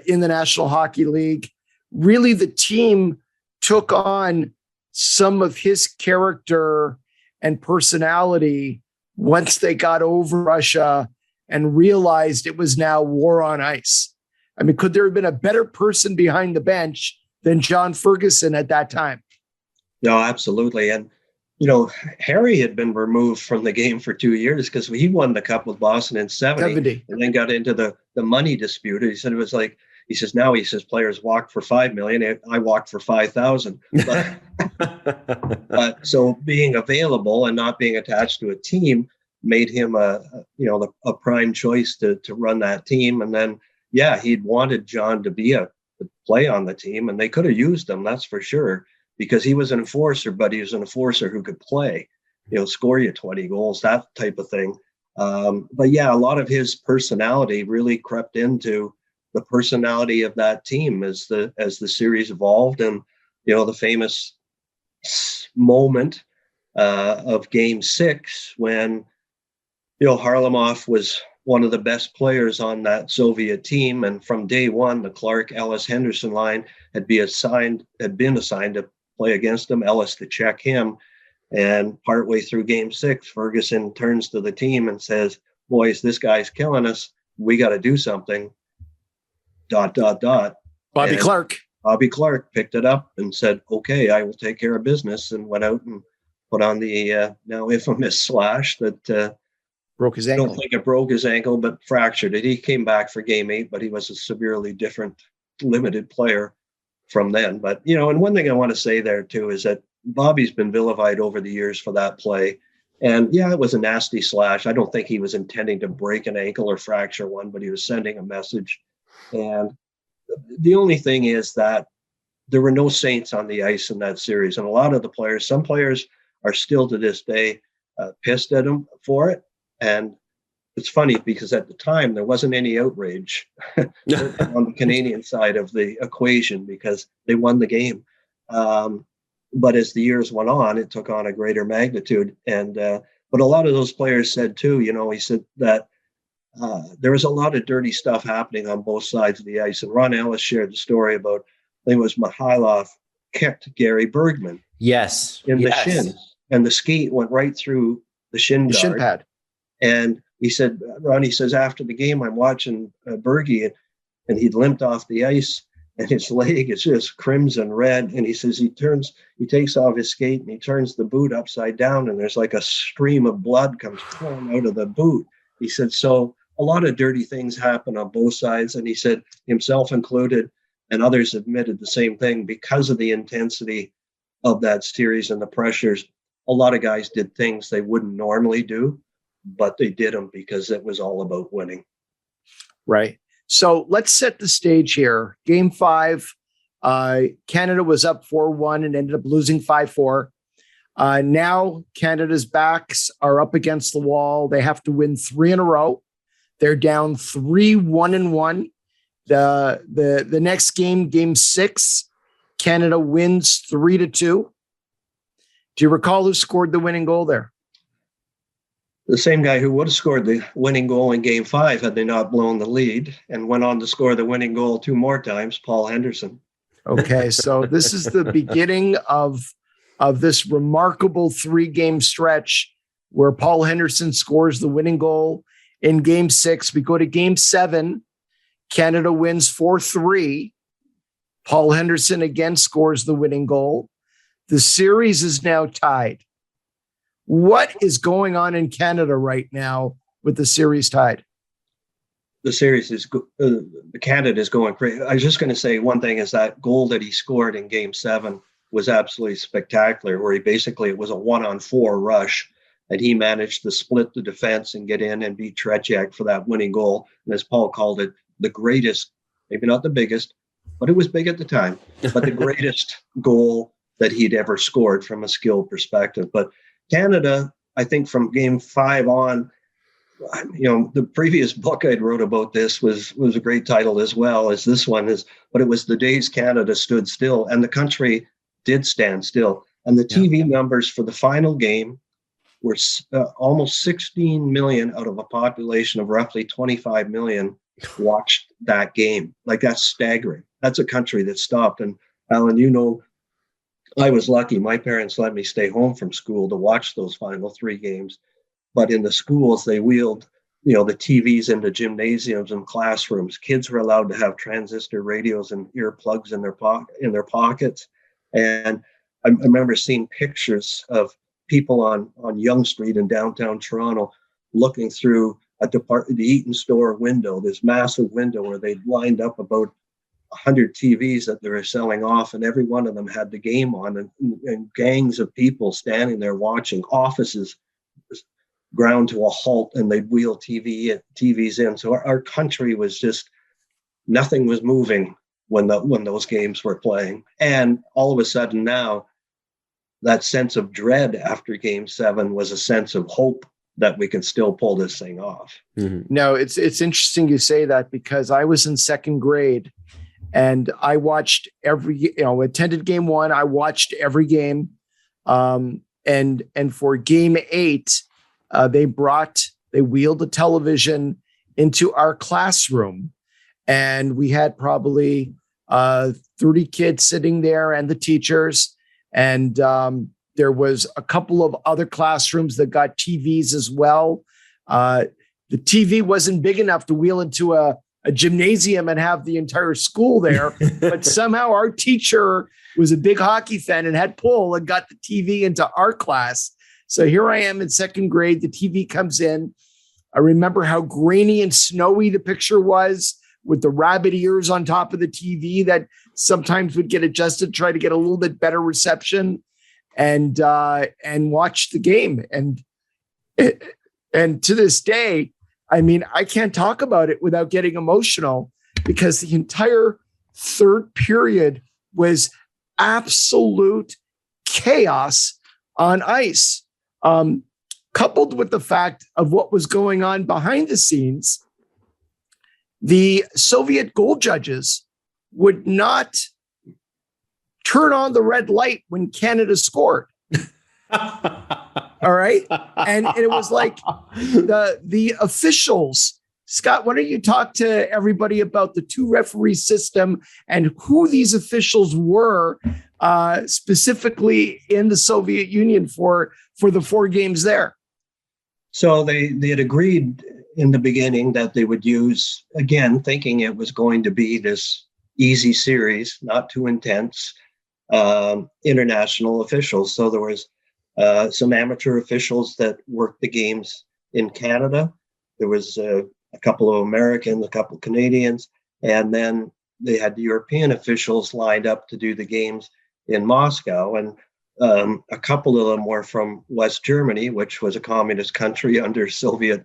in the National Hockey League. Really, the team took on some of his character and personality once they got over Russia and realized it was now war on ice. I mean, could there have been a better person behind the bench than John Ferguson at that time? No, absolutely. And, Harry had been removed from the game for 2 years because he won the Cup with Boston in 70 and then got into the money dispute. He said it was like, he says players walk for $5 million. I walked for 5,000. But so being available and not being attached to a team made him a prime choice to run that team. And then, he'd wanted John to play on the team, and they could have used him, that's for sure, because he was an enforcer, but he was an enforcer who could play, score you 20 goals, that type of thing. But a lot of his personality really crept into the personality of that team as the series evolved. And, the famous moment of Game 6 when, Harlamov was one of the best players on that Soviet team. And from day one, the Clark, Ellis, Henderson line had been assigned to play against him, Ellis to check him. And partway through Game 6, Ferguson turns to the team and says, boys, this guy's killing us. We got to do something. ... Bobby Clark picked it up and said, okay, I will take care of business, and went out and put on the now infamous slash that broke his ankle. I don't think it broke his ankle, but fractured it. He came back for Game 8, but he was a severely different, limited player from then. But, and one thing I want to say there too is that Bobby's been vilified over the years for that play. And it was a nasty slash. I don't think he was intending to break an ankle or fracture one, but he was sending a message. And the only thing is that there were no saints on the ice in that series. And a lot of the players, some players are still to this day pissed at him for it. And it's funny because at the time there wasn't any outrage on the Canadian side of the equation because they won the game. But as the years went on, it took on a greater magnitude. And but a lot of those players said too, he said that there was a lot of dirty stuff happening on both sides of the ice. And Ron Ellis shared the story about, I think it was Mihailov kicked Gary Bergman. Yes. In the shins. And the skate went right through the shin guard. Shin pad. And he said, Ronnie says, after the game, I'm watching Bergie, and he'd limped off the ice, and his leg is just crimson red. And he says he takes off his skate, and he turns the boot upside down, and there's like a stream of blood comes pouring out of the boot. He said, so a lot of dirty things happen on both sides. And he said, himself included, and others admitted the same thing, because of the intensity of that series and the pressures. A lot of guys did things they wouldn't normally do, but they did them because it was all about winning. Right. So let's set the stage here. Game 5, Canada was up 4-1 and ended up losing 5-4. Now Canada's backs are up against the wall. They have to win 3 in a row. They're down 3-1-1. The next game, game 6, Canada wins 3-2. Do you recall who scored the winning goal there? The same guy who would have scored the winning goal in game 5 had they not blown the lead, and went on to score the winning goal 2 more times, Paul Henderson. Okay, so this is the beginning of this remarkable 3-game stretch where Paul Henderson scores the winning goal in game 6. We go to game 7. Canada wins 4-3. Paul Henderson again scores the winning goal. The series is now tied. What is going on in Canada right now with the series tied? The series is Canada is going crazy. I was just going to say one thing is that goal that he scored in game 7 was absolutely spectacular, where it was a 1-on-4 rush, and he managed to split the defense and get in and beat Tretiak for that winning goal. And as Paul called it, the greatest, maybe not the biggest, but it was big at the time, but the greatest goal that he'd ever scored from a skill perspective. But Canada, I think from game 5 on, the previous book I'd wrote about this was a great title as well as this one is, but it was The Days Canada Stood Still, and the country did stand still. And the TV numbers for the final game were almost 16 million out of a population of roughly 25 million watched that game. Like, that's staggering. That's a country that stopped. And Allan, I was lucky. My parents let me stay home from school to watch those final 3 games. But in the schools, they wheeled, the TVs into gymnasiums and classrooms. Kids were allowed to have transistor radios and earplugs in their pockets. And I remember seeing pictures of people on Yonge Street in downtown Toronto looking through the Eaton store window, this massive window where they'd lined up about 100 TVs that they were selling off, and every one of them had the game on, and gangs of people standing there watching, offices ground to a halt, and they'd wheel TVs in. So our country was just, nothing was moving when those games were playing. And all of a sudden now, that sense of dread after game 7 was a sense of hope that we can still pull this thing off. Mm-hmm. No, it's interesting you say that, because I was in 2nd grade and I watched attended game 1. I watched every game. And for game 8, they wheeled a television into our classroom, and we had probably 30 kids sitting there and the teachers. And there was a couple of other classrooms that got TVs as well. The TV wasn't big enough to wheel into a gymnasium and have the entire school there, but somehow our teacher was a big hockey fan and had pull and got the TV into our class. So here I am in 2nd grade. The TV comes in. I remember how grainy and snowy the picture was, with the rabbit ears on top of the TV that sometimes would get adjusted to try to get a little bit better reception, and watch the game. And to this day, I mean, I can't talk about it without getting emotional, because the entire 3rd period was absolute chaos on ice, coupled with the fact of what was going on behind the scenes. The Soviet goal judges would not turn on the red light when Canada scored. All right. And it was like the officials. Scott, why don't you talk to everybody about the 2-referee system and who these officials were, specifically in the Soviet Union for the 4 games there? So they had agreed in the beginning that they would use, again, thinking it was going to be this easy series, not too intense, international officials. So there was some amateur officials that worked the games in Canada. There was a couple of Americans, a couple of Canadians, and then they had the European officials lined up to do the games in Moscow. And a couple of them were from West Germany, which was a communist country under Soviet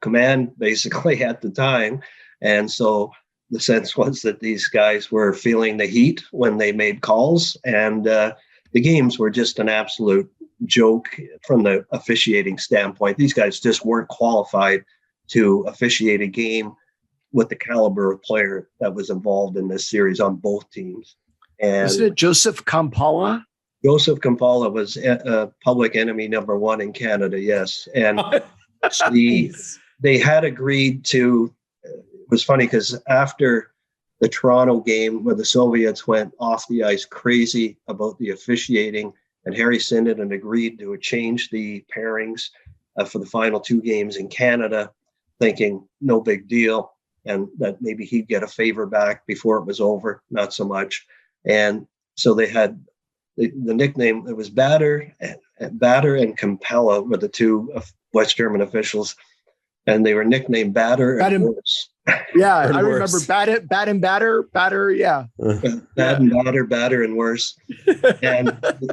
command basically at the time. And so the sense was that these guys were feeling the heat when they made calls, and the games were just an absolute joke from the officiating standpoint. These guys just weren't qualified to officiate a game with the caliber of player that was involved in this series on both teams. And Isn't it Joseph Kampala? Joseph Kampala was public enemy number one in Canada, yes. And they had agreed to, it was funny because after the Toronto game where the Soviets went off the ice crazy about the officiating, and Harry Sinden agreed to change the pairings for the final two games in Canada, thinking no big deal, and that maybe he'd get a favor back before it was over, not so much. And so they had the nickname, it was Batter and Capella were the two West German officials, and they were nicknamed Batter and Worse. Yeah, I remember Bat and Batter, yeah. Bad and Batter and Worse. And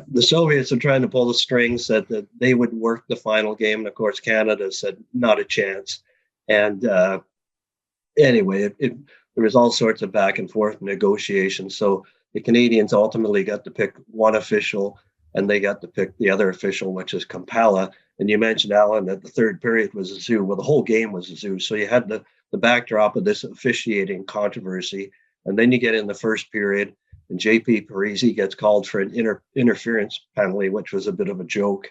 the Soviets are trying to pull the strings, said that they would work the final game. And of course, Canada said not a chance. And anyway, there was all sorts of back and forth negotiations. So the Canadians ultimately got to pick one official, and they got to pick the other official, which is Kampala. And you mentioned, Allan, that the third period was a zoo. Well, the whole game was a zoo. So you had the backdrop of this officiating controversy. And then you get in the first period, and JP Parisi gets called for an interference penalty, which was a bit of a joke.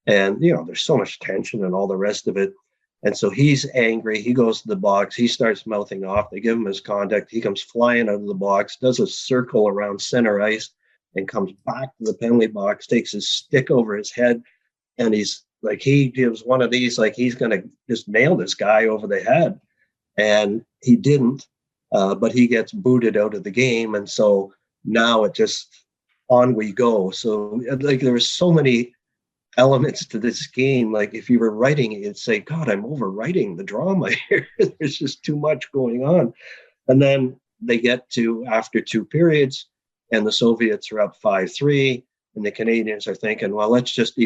And, there's so much tension and all the rest of it. And so he's angry. He goes to the box. He starts mouthing off. They give him his conduct. He comes flying out of the box, does a circle around center ice, and comes back to the penalty box, takes his stick over his head. And he's like, he gives one of these, like he's going to just nail this guy over the head. And he didn't, but he gets booted out of the game. And so now it just, on we go. So like there were so many elements to this game. Like if you were writing it, you'd say, God, I'm overwriting the drama here. There's just too much going on. And then they get to after two periods, and the Soviets are up 5-3. And the Canadians are thinking, well, let's just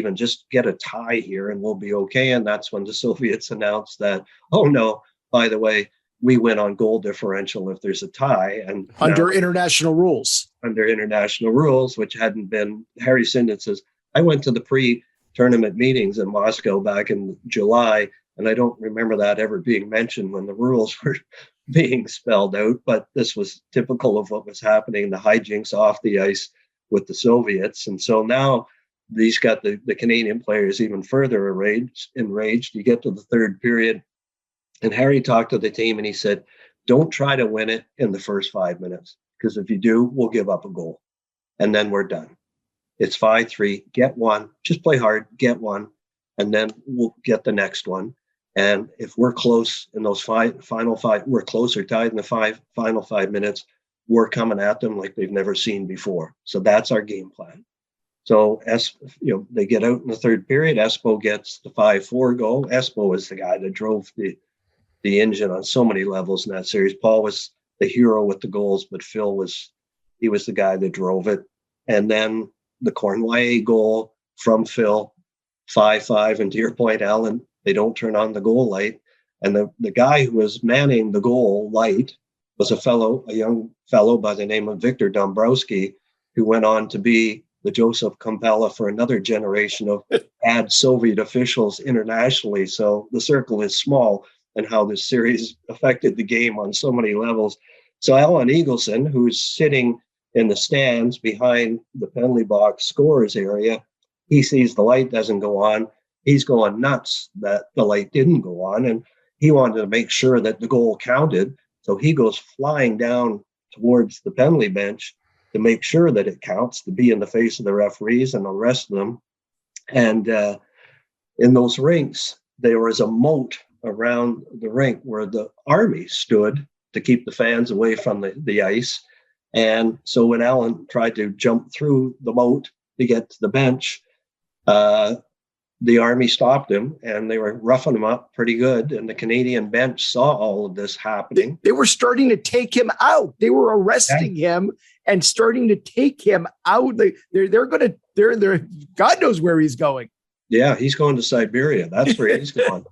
get a tie here and we'll be okay. And that's when the Soviets announced that, oh no, by the way, we win on goal differential if there's a tie. And under international rules. Under international rules, which hadn't been, Harry Sinden says, I went to the pre-tournament meetings in Moscow back in July, and I don't remember that ever being mentioned when the rules were being spelled out. But this was typical of what was happening, the hijinks off the ice with the Soviets. And so now these got the Canadian players even further enraged. You get to the third period, and Harry talked to the team and he said, don't try to win it in the first 5 minutes, because if you do, we'll give up a goal and then we're done. It's 5-3, get one, just play hard, get one, and then we'll get the next one. And if we're close in those final five, we're close or tied in the final 5 minutes, we're coming at them like they've never seen before. So that's our game plan. So they get out in the third period. Espo gets the 5-4 goal. Espo is the guy that drove the engine on so many levels in that series. Paul was the hero with the goals, but Phil was the guy that drove it. And then the Cornway goal from Phil, 5-5. And to your point, Allan, they don't turn on the goal light. And the guy who was manning the goal light was a young fellow by the name of Victor Dombrowski, who went on to be the Joseph Kampala for another generation of bad Soviet officials internationally. So the circle is small, and how this series affected the game on so many levels. So Allan Eagleson, who's sitting in the stands behind the penalty box scorers area, he sees the light doesn't go on. He's going nuts that the light didn't go on, and he wanted to make sure that the goal counted. So he goes flying down towards the penalty bench to make sure that it counts, to be in the face of the referees and the rest of them. And in those rinks, there was a moat around the rink where the army stood to keep the fans away from the ice. And so when Allan tried to jump through the moat to get to the bench, the army stopped him, and they were roughing him up pretty good. And the Canadian bench saw all of this happening. They were starting to take him out. They were arresting him and starting to take him out. They're God knows where he's going. Yeah, he's going to Siberia. That's where he's going.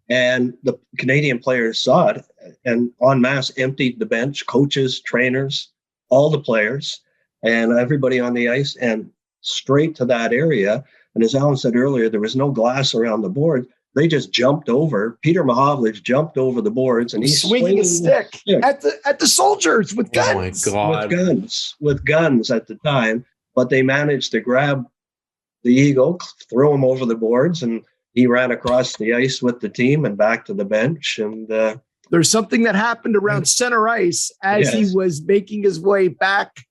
And the Canadian players saw it and en masse emptied the bench, coaches, trainers, all the players, and everybody on the ice, and straight to that area. And as Allan said earlier, there was no glass around the board. they just jumped over. Peter Mahovlich jumped over the boards, and he's swinging a stick at the soldiers with guns. Oh my God. With guns at the time. But they managed to grab the Eagle, throw him over the boards, and he ran across the ice with the team and back to the bench. And there's something that happened around center ice as he was making his way back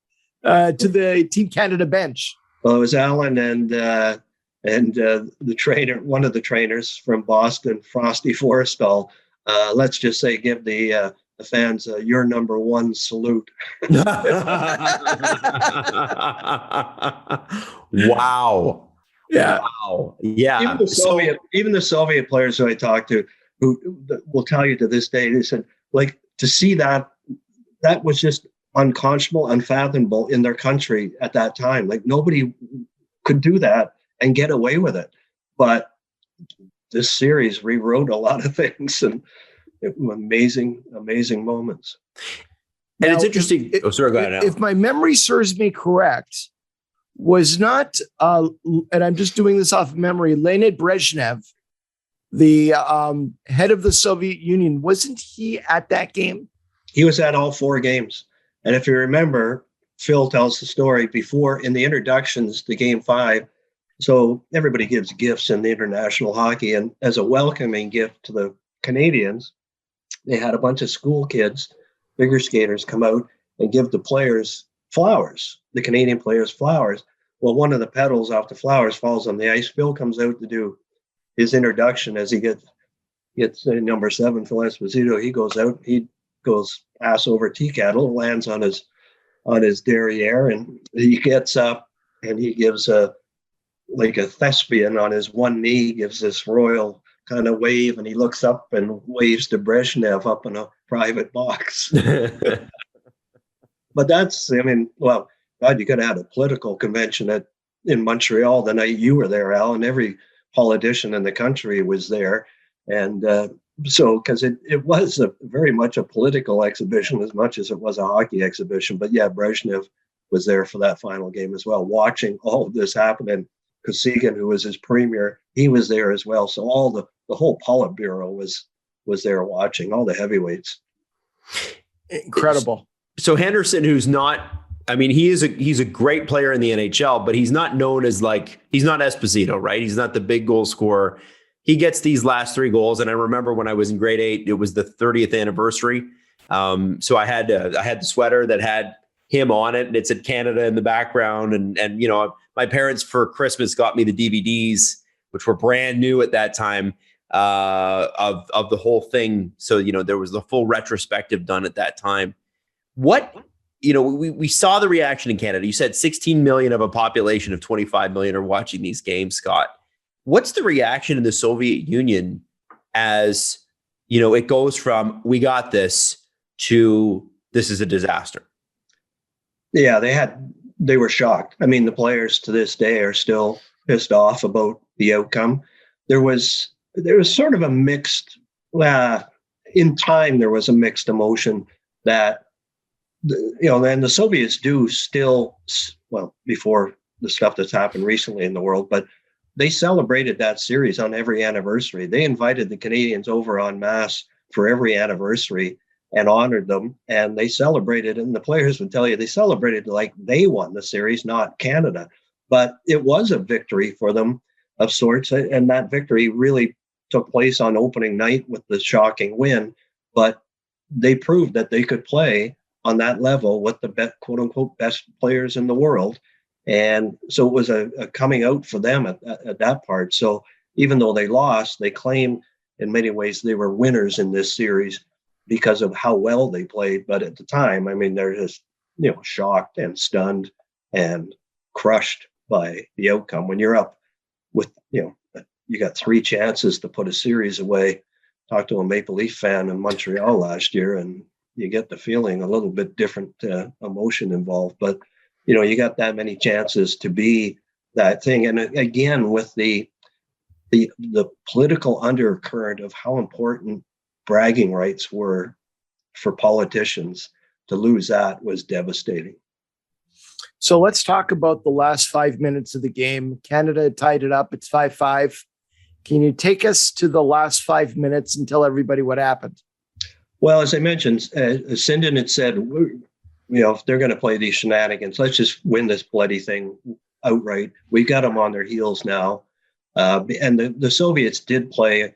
to the Team Canada bench. Well, it was Allan and the trainer, one of the trainers from Boston, Frosty Forrestal. Let's just say, give the fans your number one salute. Wow. Yeah. Wow. Yeah. Even the Soviet players who I talked to, who will tell you to this day, they said, like, to see that was just unconscionable, unfathomable in their country at that time. Like, nobody could do that and get away with it. But this series rewrote a lot of things, and amazing moments. And now, it's interesting. Go ahead, Al. If my memory serves me correct, was not, and I'm just doing this off of memory, Leonid Brezhnev, the head of the Soviet Union, wasn't he at that game? He was at all 4 games. And if you remember, Phil tells the story before in the introductions to Game 5. So everybody gives gifts in the international hockey. And as a welcoming gift to the Canadians, they had a bunch of school kids, figure skaters, come out and give the players flowers, the Canadian players flowers. Well, one of the petals off the flowers falls on the ice. Phil comes out to do his introduction as he gets number 7, Phil Esposito. He goes out, he goes ass over tea kettle, lands on his derriere, and he gets up and he gives like a thespian on his one knee, gives this royal kind of wave, and he looks up and waves to Brezhnev up in a private box. But that's, I mean, well, God, you could have had a political convention in Montreal the night you were there, Al, and every politician in the country was there. And so, because it was very much a political exhibition as much as it was a hockey exhibition. But yeah, Brezhnev was there for that final game as well, watching all of this happen. And Kosygin, who was his premier, he was there as well. So all the whole Politburo was there watching, all the heavyweights. Incredible. So Henderson, who's not, I mean, he's a great player in the NHL, but he's not known as, like, he's not Esposito, right? He's not the big goal scorer. He gets these last 3 goals. And I remember when I was in grade 8, it was the 30th anniversary. So I had the sweater that had him on it, and it said Canada in the background. And you know, my parents for Christmas got me the DVDs, which were brand new at that time, of the whole thing. So, you know, there was the full retrospective done at that time. What, you know, we saw the reaction in Canada. You said 16 million of a population of 25 million are watching these games, Scott. What's the reaction in the Soviet Union as, you know, it goes from we got this to this is a disaster? Yeah, they were shocked. I mean, the players to this day are still pissed off about the outcome. There was sort of a mixed, in time, there was a mixed emotion that, you know, and the Soviets do still, well, before the stuff that's happened recently in the world, but they celebrated that series on every anniversary. They invited the Canadians over en masse for every anniversary and honored them. And they celebrated, and the players would tell you they celebrated like they won the series, not Canada. But it was a victory for them of sorts. And that victory really took place on opening night with the shocking win. But they proved that they could play on that level with the quote unquote best players in the world. And so it was a coming out for them at that part. So even though they lost, they claim in many ways they were winners in this series because of how well they played. But at the time, I mean, they're just, you know, shocked and stunned and crushed by the outcome. When you're up with, you know, you got 3 chances to put a series away. Talked to a Maple Leaf fan in Montreal last year, and you get the feeling a little bit different emotion involved. But you know, you got that many chances to be that thing. And again, with the political undercurrent of how important bragging rights were for politicians, to lose that was devastating. So let's talk about the last 5 minutes of the game. Canada tied it up. It's 5-5. Can you take us to the last 5 minutes and tell everybody what happened? Well, as I mentioned, Sinden had said, if they're going to play these shenanigans, let's just win this bloody thing outright. We got them on their heels now. And the Soviets did play,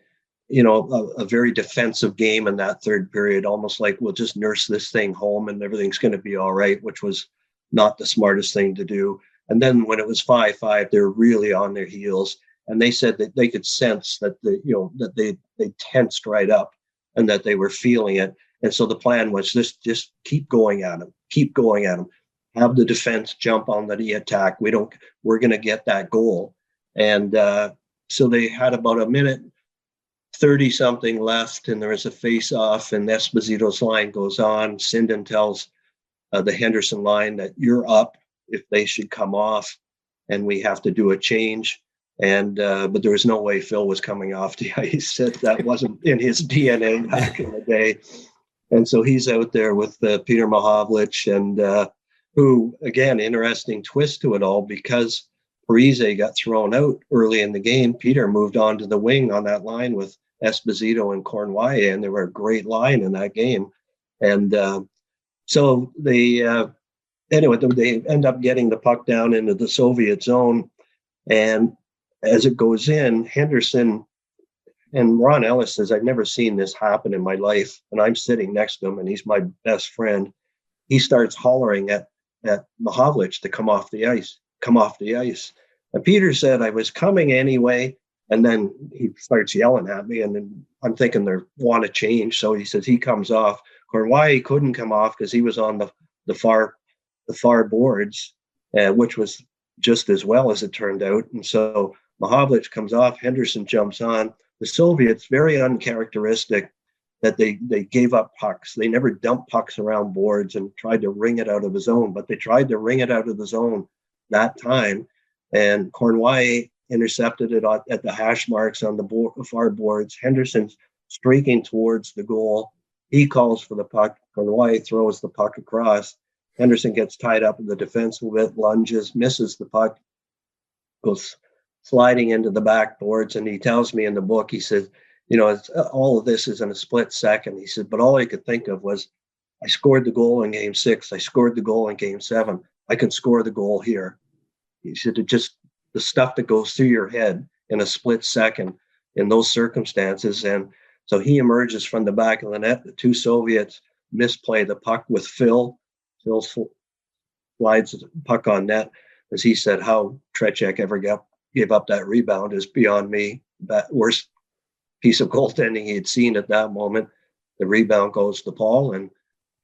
a very defensive game in that third period, almost like we'll just nurse this thing home and everything's going to be all right, which was not the smartest thing to do. And then when it was 5-5, they're really on their heels. And they said that they could sense that that they tensed right up and that they were feeling it. And so the plan was just keep going at them, have the defense jump on the attack. We're going to get that goal. And so they had about a minute 30 something left, and there was a face off, and Esposito's line goes on. Sinden tells the Henderson line that you're up if they should come off, and we have to do a change. And but there was no way Phil was coming off the ice. That wasn't in his DNA back in the day. And so he's out there with Peter Mahovlich, and who, again, interesting twist to it all, because Parise got thrown out early in the game. Peter moved on to the wing on that line with Esposito and Cornwallis, and they were a great line in that game. And so they end up getting the puck down into the Soviet zone, and as it goes in, Henderson, and Ron Ellis says, I've never seen this happen in my life. And I'm sitting next to him, and he's my best friend. He starts hollering at Mahovlich to come off the ice. And Peter said, I was coming anyway. And then he starts yelling at me, and then I'm thinking they want to change. So he says he comes off. Cornwallis couldn't come off because he was on the far boards, which was just as well as it turned out. And so Mahovlich comes off, Henderson jumps on. The Soviets, very uncharacteristic that they gave up pucks. They never dumped pucks around boards and tried to wring it out of the zone, but they tried to wring it out of the zone that time. And Cornwallis intercepted it at the hash marks on the far boards. Henderson's streaking towards the goal. He calls for the puck. Cornwallis throws the puck across. Henderson gets tied up in the defense a bit, lunges, misses the puck, goes sliding into the backboards. And he tells me in the book, he says, all of this is in a split second. He said, but all I could think of was, I scored the goal in game 6. I scored the goal in game 7. I can score the goal here. He said, it just the stuff that goes through your head in a split second in those circumstances. And so he emerges from the back of the net. The two Soviets misplay the puck with Phil. Phil slides the puck on net. As he said, how Tretiak ever gave up that rebound is beyond me. That worst piece of goaltending he had seen at that moment. The rebound goes to Paul, and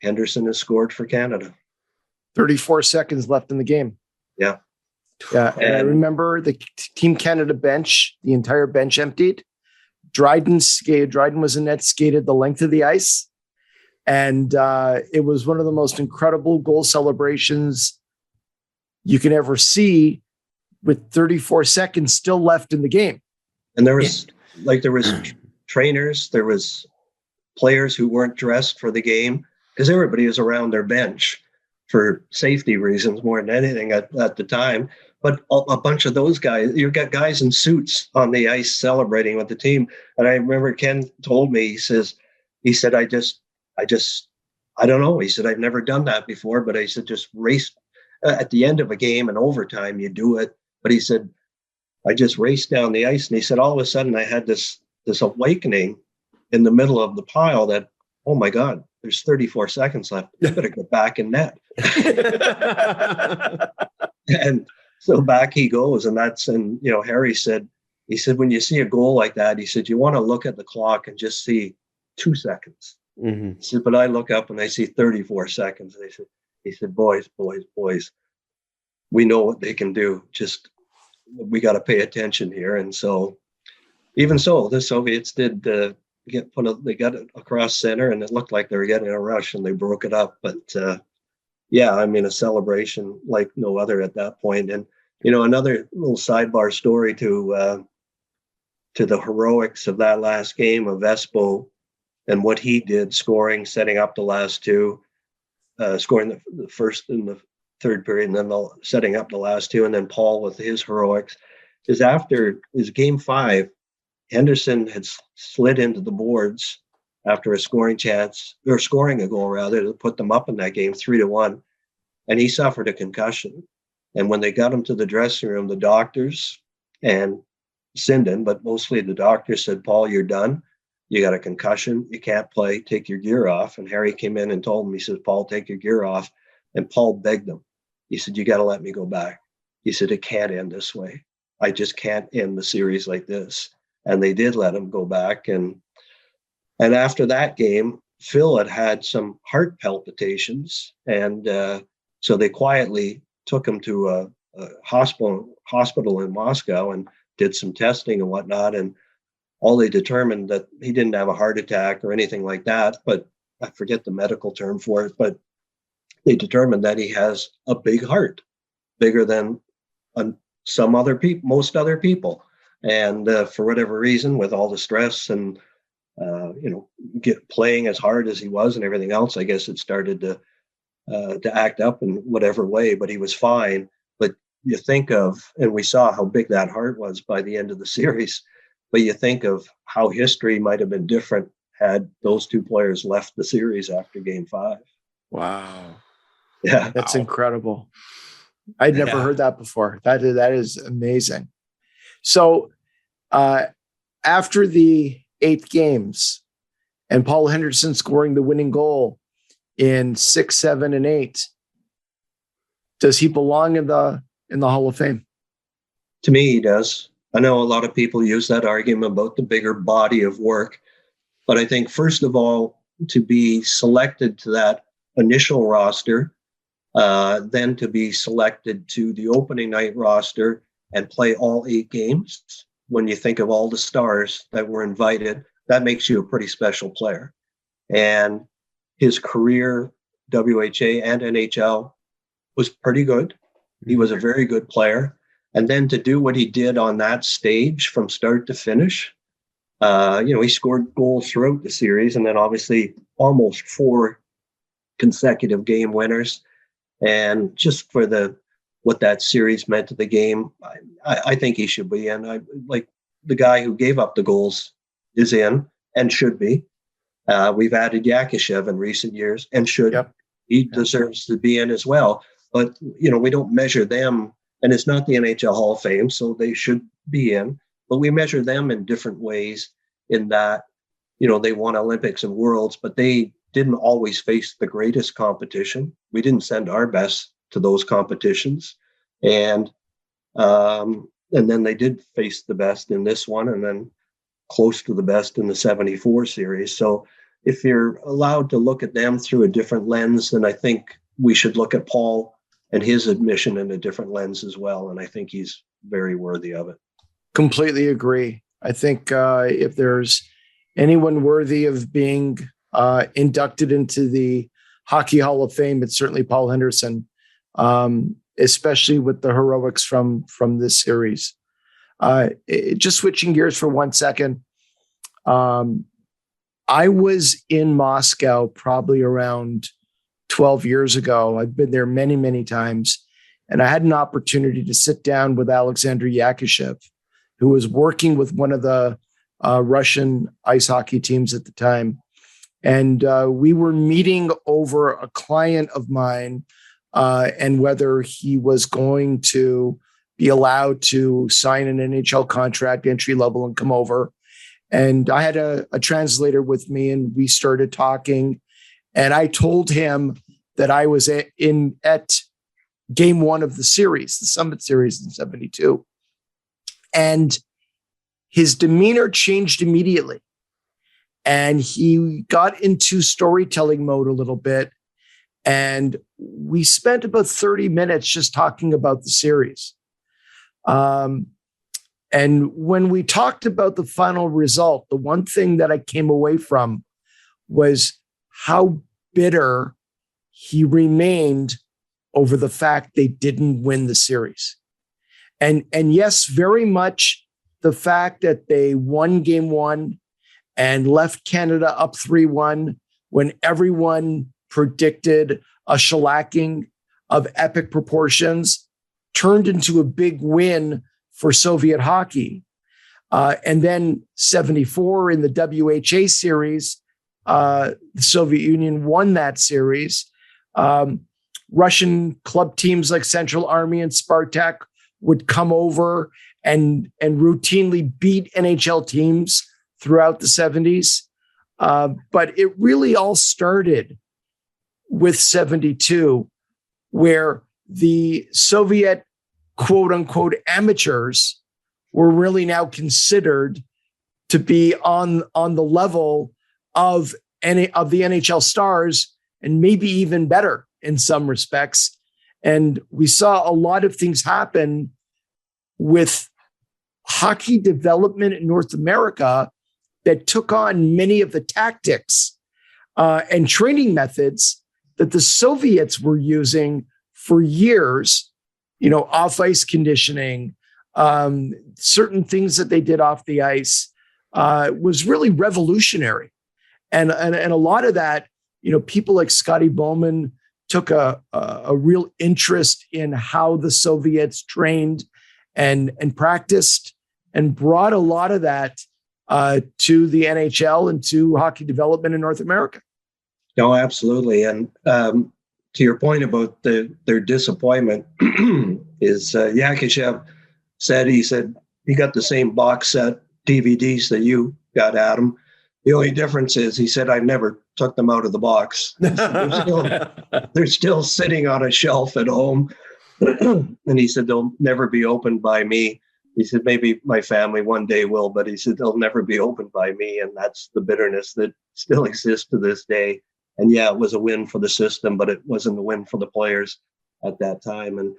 Henderson has scored for Canada. 34 seconds left in the game. Yeah. Yeah. And I remember the Team Canada bench, the entire bench emptied. Dryden was in net, skated the length of the ice. And it was one of the most incredible goal celebrations you can ever see, with 34 seconds still left in the game. And there was trainers, there was players who weren't dressed for the game, because everybody was around their bench for safety reasons more than anything at the time. But a bunch of those guys, you've got guys in suits on the ice celebrating with the team. And I remember Ken told me, he said, I don't know. He said, I've never done that before, but I said, just race at the end of a game and overtime, you do it. But he said, I just raced down the ice. And he said, all of a sudden I had this awakening in the middle of the pile that, oh my God, there's 34 seconds left. I better get back in net. And so back he goes. And Harry said, when you see a goal like that, he said, you want to look at the clock and just see 2 seconds. Mm-hmm. He said, but I look up and I see 34 seconds. And he said, boys, we know what they can do. Just, we got to pay attention here. And so, even so, the Soviets did they got it across center, and it looked like they were getting a rush, and they broke it up. But a celebration like no other at that point. And another little sidebar story to the heroics of that last game of Espo and what he did, scoring, setting up the last two, scoring the first in the third period, and then setting up the last two, and then Paul with his heroics, is after his game 5. Henderson had slid into the boards after a scoring a goal rather, to put them up in that game 3-1. And he suffered a concussion. And when they got him to the dressing room, the doctors and Sinden, but mostly the doctors, said, Paul, you're done. You got a concussion. You can't play. Take your gear off. And Harry came in and told him, he says, Paul, take your gear off. And Paul begged him. He said, you got to let me go back. He said, it can't end this way. I just can't end the series like this. And they did let him go back. And after that game, Phil had some heart palpitations. And so they quietly took him to a hospital in Moscow and did some testing and whatnot. And all they determined that he didn't have a heart attack or anything like that, but I forget the medical term for it, but they determined that he has a big heart, bigger than most other people. And for whatever reason, with all the stress and, playing as hard as he was and everything else, I guess it started to act up in whatever way, but he was fine. But you think of, and we saw how big that heart was by the end of the series, but you think of how history might have been different had those two players left the series after Game 5. Wow. Yeah. That's incredible. I'd never heard that before. That is amazing. So after the 8 games and Paul Henderson scoring the winning goal in 6, 7, and 8, does he belong in the Hall of Fame? To me, he does. I know a lot of people use that argument about the bigger body of work, but I think, first of all, to be selected to that initial roster, then to be selected to the opening night roster and play all 8 games, when you think of all the stars that were invited, that makes you a pretty special player. And his career, WHA and NHL, was pretty good. He was a very good player. And then to do what he did on that stage from start to finish, he scored goals throughout the series, and then obviously almost 4 consecutive game winners. And just for what that series meant to the game, I think he should be in. Like the guy who gave up the goals is in and should be. We've added Yakishev in recent years and should. Yep. He deserves to be in as well. But, we don't measure them, and it's not the NHL Hall of Fame, so they should be in. But we measure them in different ways in that, they won Olympics and Worlds, but they didn't always face the greatest competition. We didn't send our best to those competitions. And then they did face the best in this one, and then close to the best in the 74 series. So if you're allowed to look at them through a different lens, then I think we should look at Paul and his admission in a different lens as well. And I think he's very worthy of it. Completely agree. I think if there's anyone worthy of being inducted into the Hockey Hall of Fame, it's certainly Paul Henderson, especially with the heroics from this series. Just switching gears for 1 second. I was in Moscow probably around 12 years ago. I've been there many, many times. And I had an opportunity to sit down with Alexander Yakishev, who was working with one of the Russian ice hockey teams at the time. And we were meeting over a client of mine and whether he was going to be allowed to sign an NHL contract, entry level, and come over. And I had a translator with me, and we started talking. And I told him that I was at Game 1 of the series, the Summit Series in 72. And his demeanor changed immediately. And he got into storytelling mode a little bit. And we spent about 30 minutes just talking about the series. And when we talked about the final result, the one thing that I came away from was how bitter he remained over the fact they didn't win the series. And yes, very much the fact that they won Game 1 and left Canada up 3-1 when everyone predicted a shellacking of epic proportions turned into a big win for Soviet hockey. And then 74 in the WHA series, the Soviet Union won that series. Russian club teams like Central Army and Spartak would come over and routinely beat NHL teams throughout the 70s. But it really all started with 72, where the Soviet quote unquote amateurs were really now considered to be on the level of the NHL stars, and maybe even better in some respects. And we saw a lot of things happen with hockey development in North America that took on many of the tactics and training methods that the Soviets were using for years, off ice conditioning, certain things that they did off the ice, was really revolutionary. And a lot of that, people like Scotty Bowman took a real interest in how the Soviets trained and practiced, and brought a lot of that to the NHL and to hockey development in North America. No, absolutely. And to your point about their disappointment, is Yakushev said he got the same box set DVDs that you got, Adam. The only difference is, he said, I never took them out of the box. They're still sitting on a shelf at home. And he said, they'll never be opened by me. He said, maybe my family one day will, but he said, they'll never be opened by me. And that's the bitterness that still exists to this day. And yeah, it was a win for the system, but it wasn't a win for the players at that time. And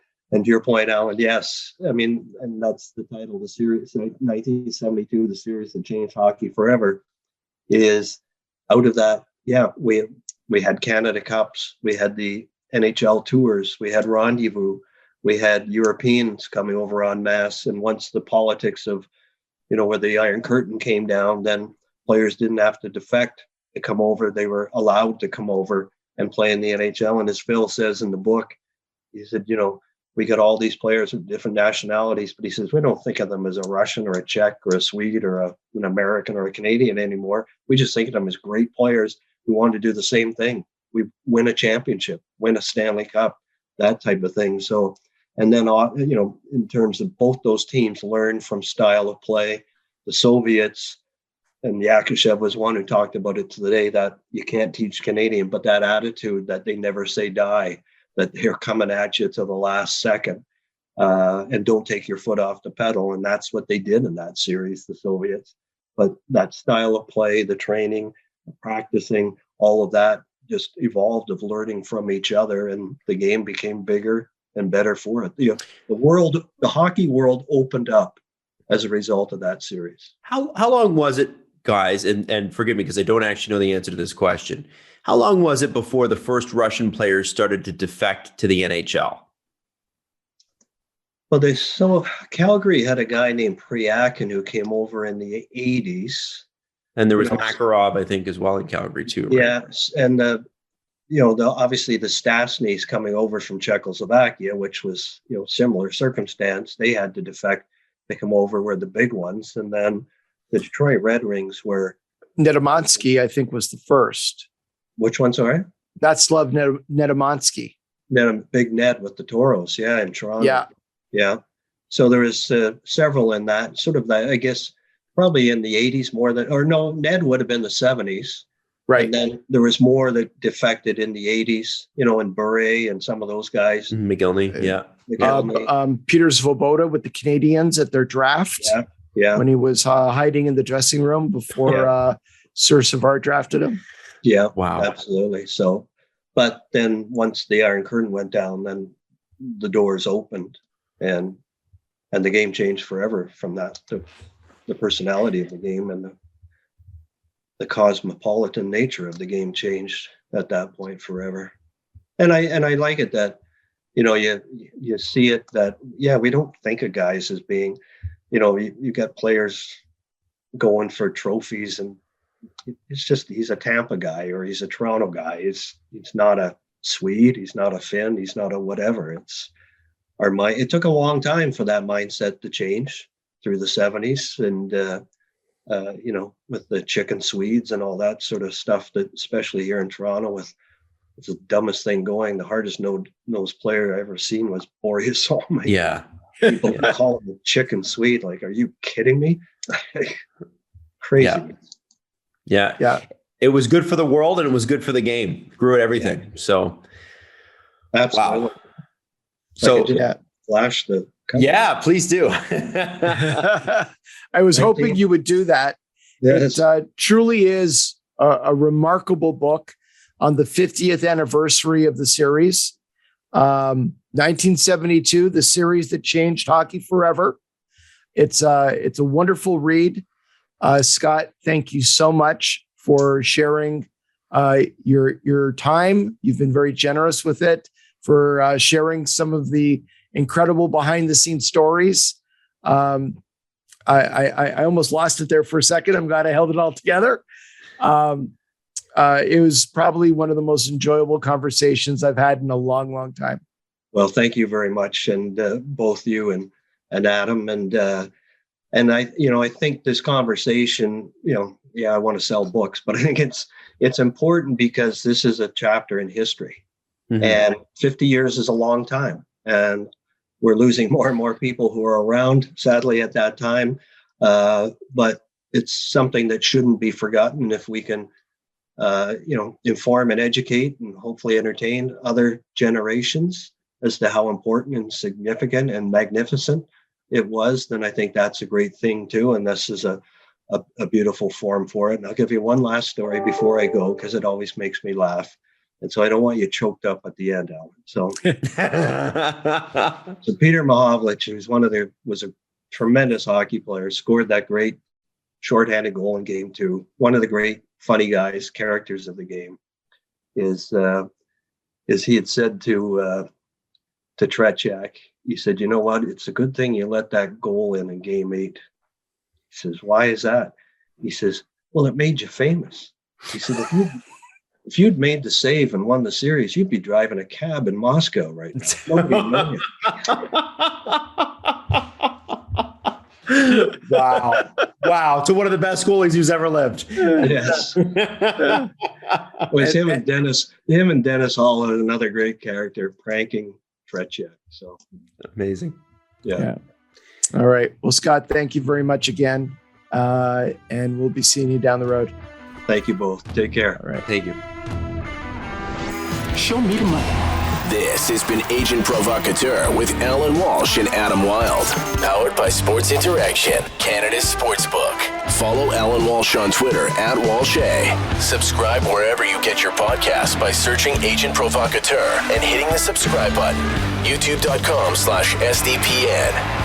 to your point, Allan, yes, I mean, and that's the title of the series, 1972, the series that changed hockey forever, is out of that. Yeah, we had Canada Cups, we had the NHL tours, we had Rendezvous, we had Europeans coming over en masse. And once the politics of, where the Iron Curtain came down, then players didn't have to defect to come over. They were allowed to come over and play in the NHL. And as Phil says in the book, he said, we got all these players of different nationalities, but he says, we don't think of them as a Russian or a Czech or a Swede or an American or a Canadian anymore. We just think of them as great players who want to do the same thing. We win a championship, win a Stanley Cup, that type of thing. So, and then, in terms of both those teams learn from style of play, the Soviets, and Yakushev was one who talked about it today, that you can't teach Canadian, but that attitude that they never say die, that they're coming at you to the last second, and don't take your foot off the pedal. And that's what they did in that series, the Soviets. But that style of play, the training, the practicing, all of that just evolved of learning from each other, and the game became bigger and better for it. The hockey world opened up as a result of that series. How long was it, guys, and forgive me because I don't actually know the answer to this question. How long was it before the first Russian players started to defect to the NHL? Well, Calgary had a guy named Priakin who came over in the 80s. And there was Makarov, I think, as well in Calgary too. Right? Yes, and obviously the Stastnys coming over from Czechoslovakia, which was similar circumstance. They had to defect to come over, were the big ones, and then the Detroit Red Wings were. Nedomansky, I think, was the first. Which one, sorry? Václav Nedomansky. Big Ned with the Toros, in Toronto. Yeah. So there was several in that sort of, I guess, probably in the 80s more than, or no, Ned would have been the 70s. Right. And then there was more that defected in the 80s, in Bure and some of those guys. McGillney, yeah. Peter Svoboda with the Canadians at their draft. Yeah. When he was hiding in the dressing room before Sir Savard drafted him. Yeah. Wow. Absolutely. So, but then once the Iron Curtain went down, then the doors opened and the game changed forever from that. The personality of the game and the cosmopolitan nature of the game changed at that point forever. And I like it that, you see it that, we don't think of guys as being, you got players going for trophies, and it's just, he's a Tampa guy or he's a Toronto guy. He's not a Swede. He's not a Finn. He's not a whatever. It took a long time for that mindset to change. through the 70s, and with the chicken Swedes and all that sort of stuff, that especially here in Toronto, it's the dumbest thing going. The hardest nosed player I ever seen was Boreas. Oh my Yeah. People call him the chicken Swede. Like, are you kidding me? Crazy. Yeah. It was good for the world, and it was good for the game. Grew at everything. So absolutely. Wow. So flash the cover. Yeah, please do. I was hoping you would do that. Yes. It truly is a remarkable book on the 50th anniversary of the series. 1972, the series that changed hockey forever. It's a wonderful read. Scott, thank you so much for sharing your time. You've been very generous with it, for sharing some of the incredible behind the scenes stories. I almost lost it there for a second. I'm glad I held it all together. It was probably one of the most enjoyable conversations I've had in a long, long time. Well, thank you very much. And both you and Adam. And I think this conversation, I want to sell books, but I think it's important because this is a chapter in history. Mm-hmm. And 50 years is a long time. And we're losing more and more people who are around, sadly, at that time. But it's something that shouldn't be forgotten if we can, inform and educate and hopefully entertain other generations as to how important and significant and magnificent it was. Then I think that's a great thing too. And this is a beautiful forum for it. And I'll give you one last story before I go, because it always makes me laugh. And so I don't want you choked up at the end, Allan. So, so Peter Mahovlich, who's was a tremendous hockey player, scored that great shorthanded goal in Game 2. One of the great funny guys, characters of the game, is he had said to Tretiak, he said, "You know what? It's a good thing you let that goal in Game 8." He says, "Why is that?" He says, "Well, it made you famous." He said, if you'd made the save and won the series, you'd be driving a cab in Moscow right now. Nobody would know you. Wow. To one of the best goalies who's ever lived. Yes. Well, it's him and Dennis Hall, another great character, pranking Tretiak. So amazing. Yeah. All right. Well, Scott, thank you very much again. And we'll be seeing you down the road. Thank you both. Take care. All right. Thank you. Show me the money. This has been Agent Provocateur with Allan Walsh and Adam Wylde. Powered by Sports Interaction, Canada's sportsbook. Follow Allan Walsh on Twitter @WalshA. Subscribe wherever you get your podcasts by searching Agent Provocateur and hitting the subscribe button. YouTube.com/SDPN.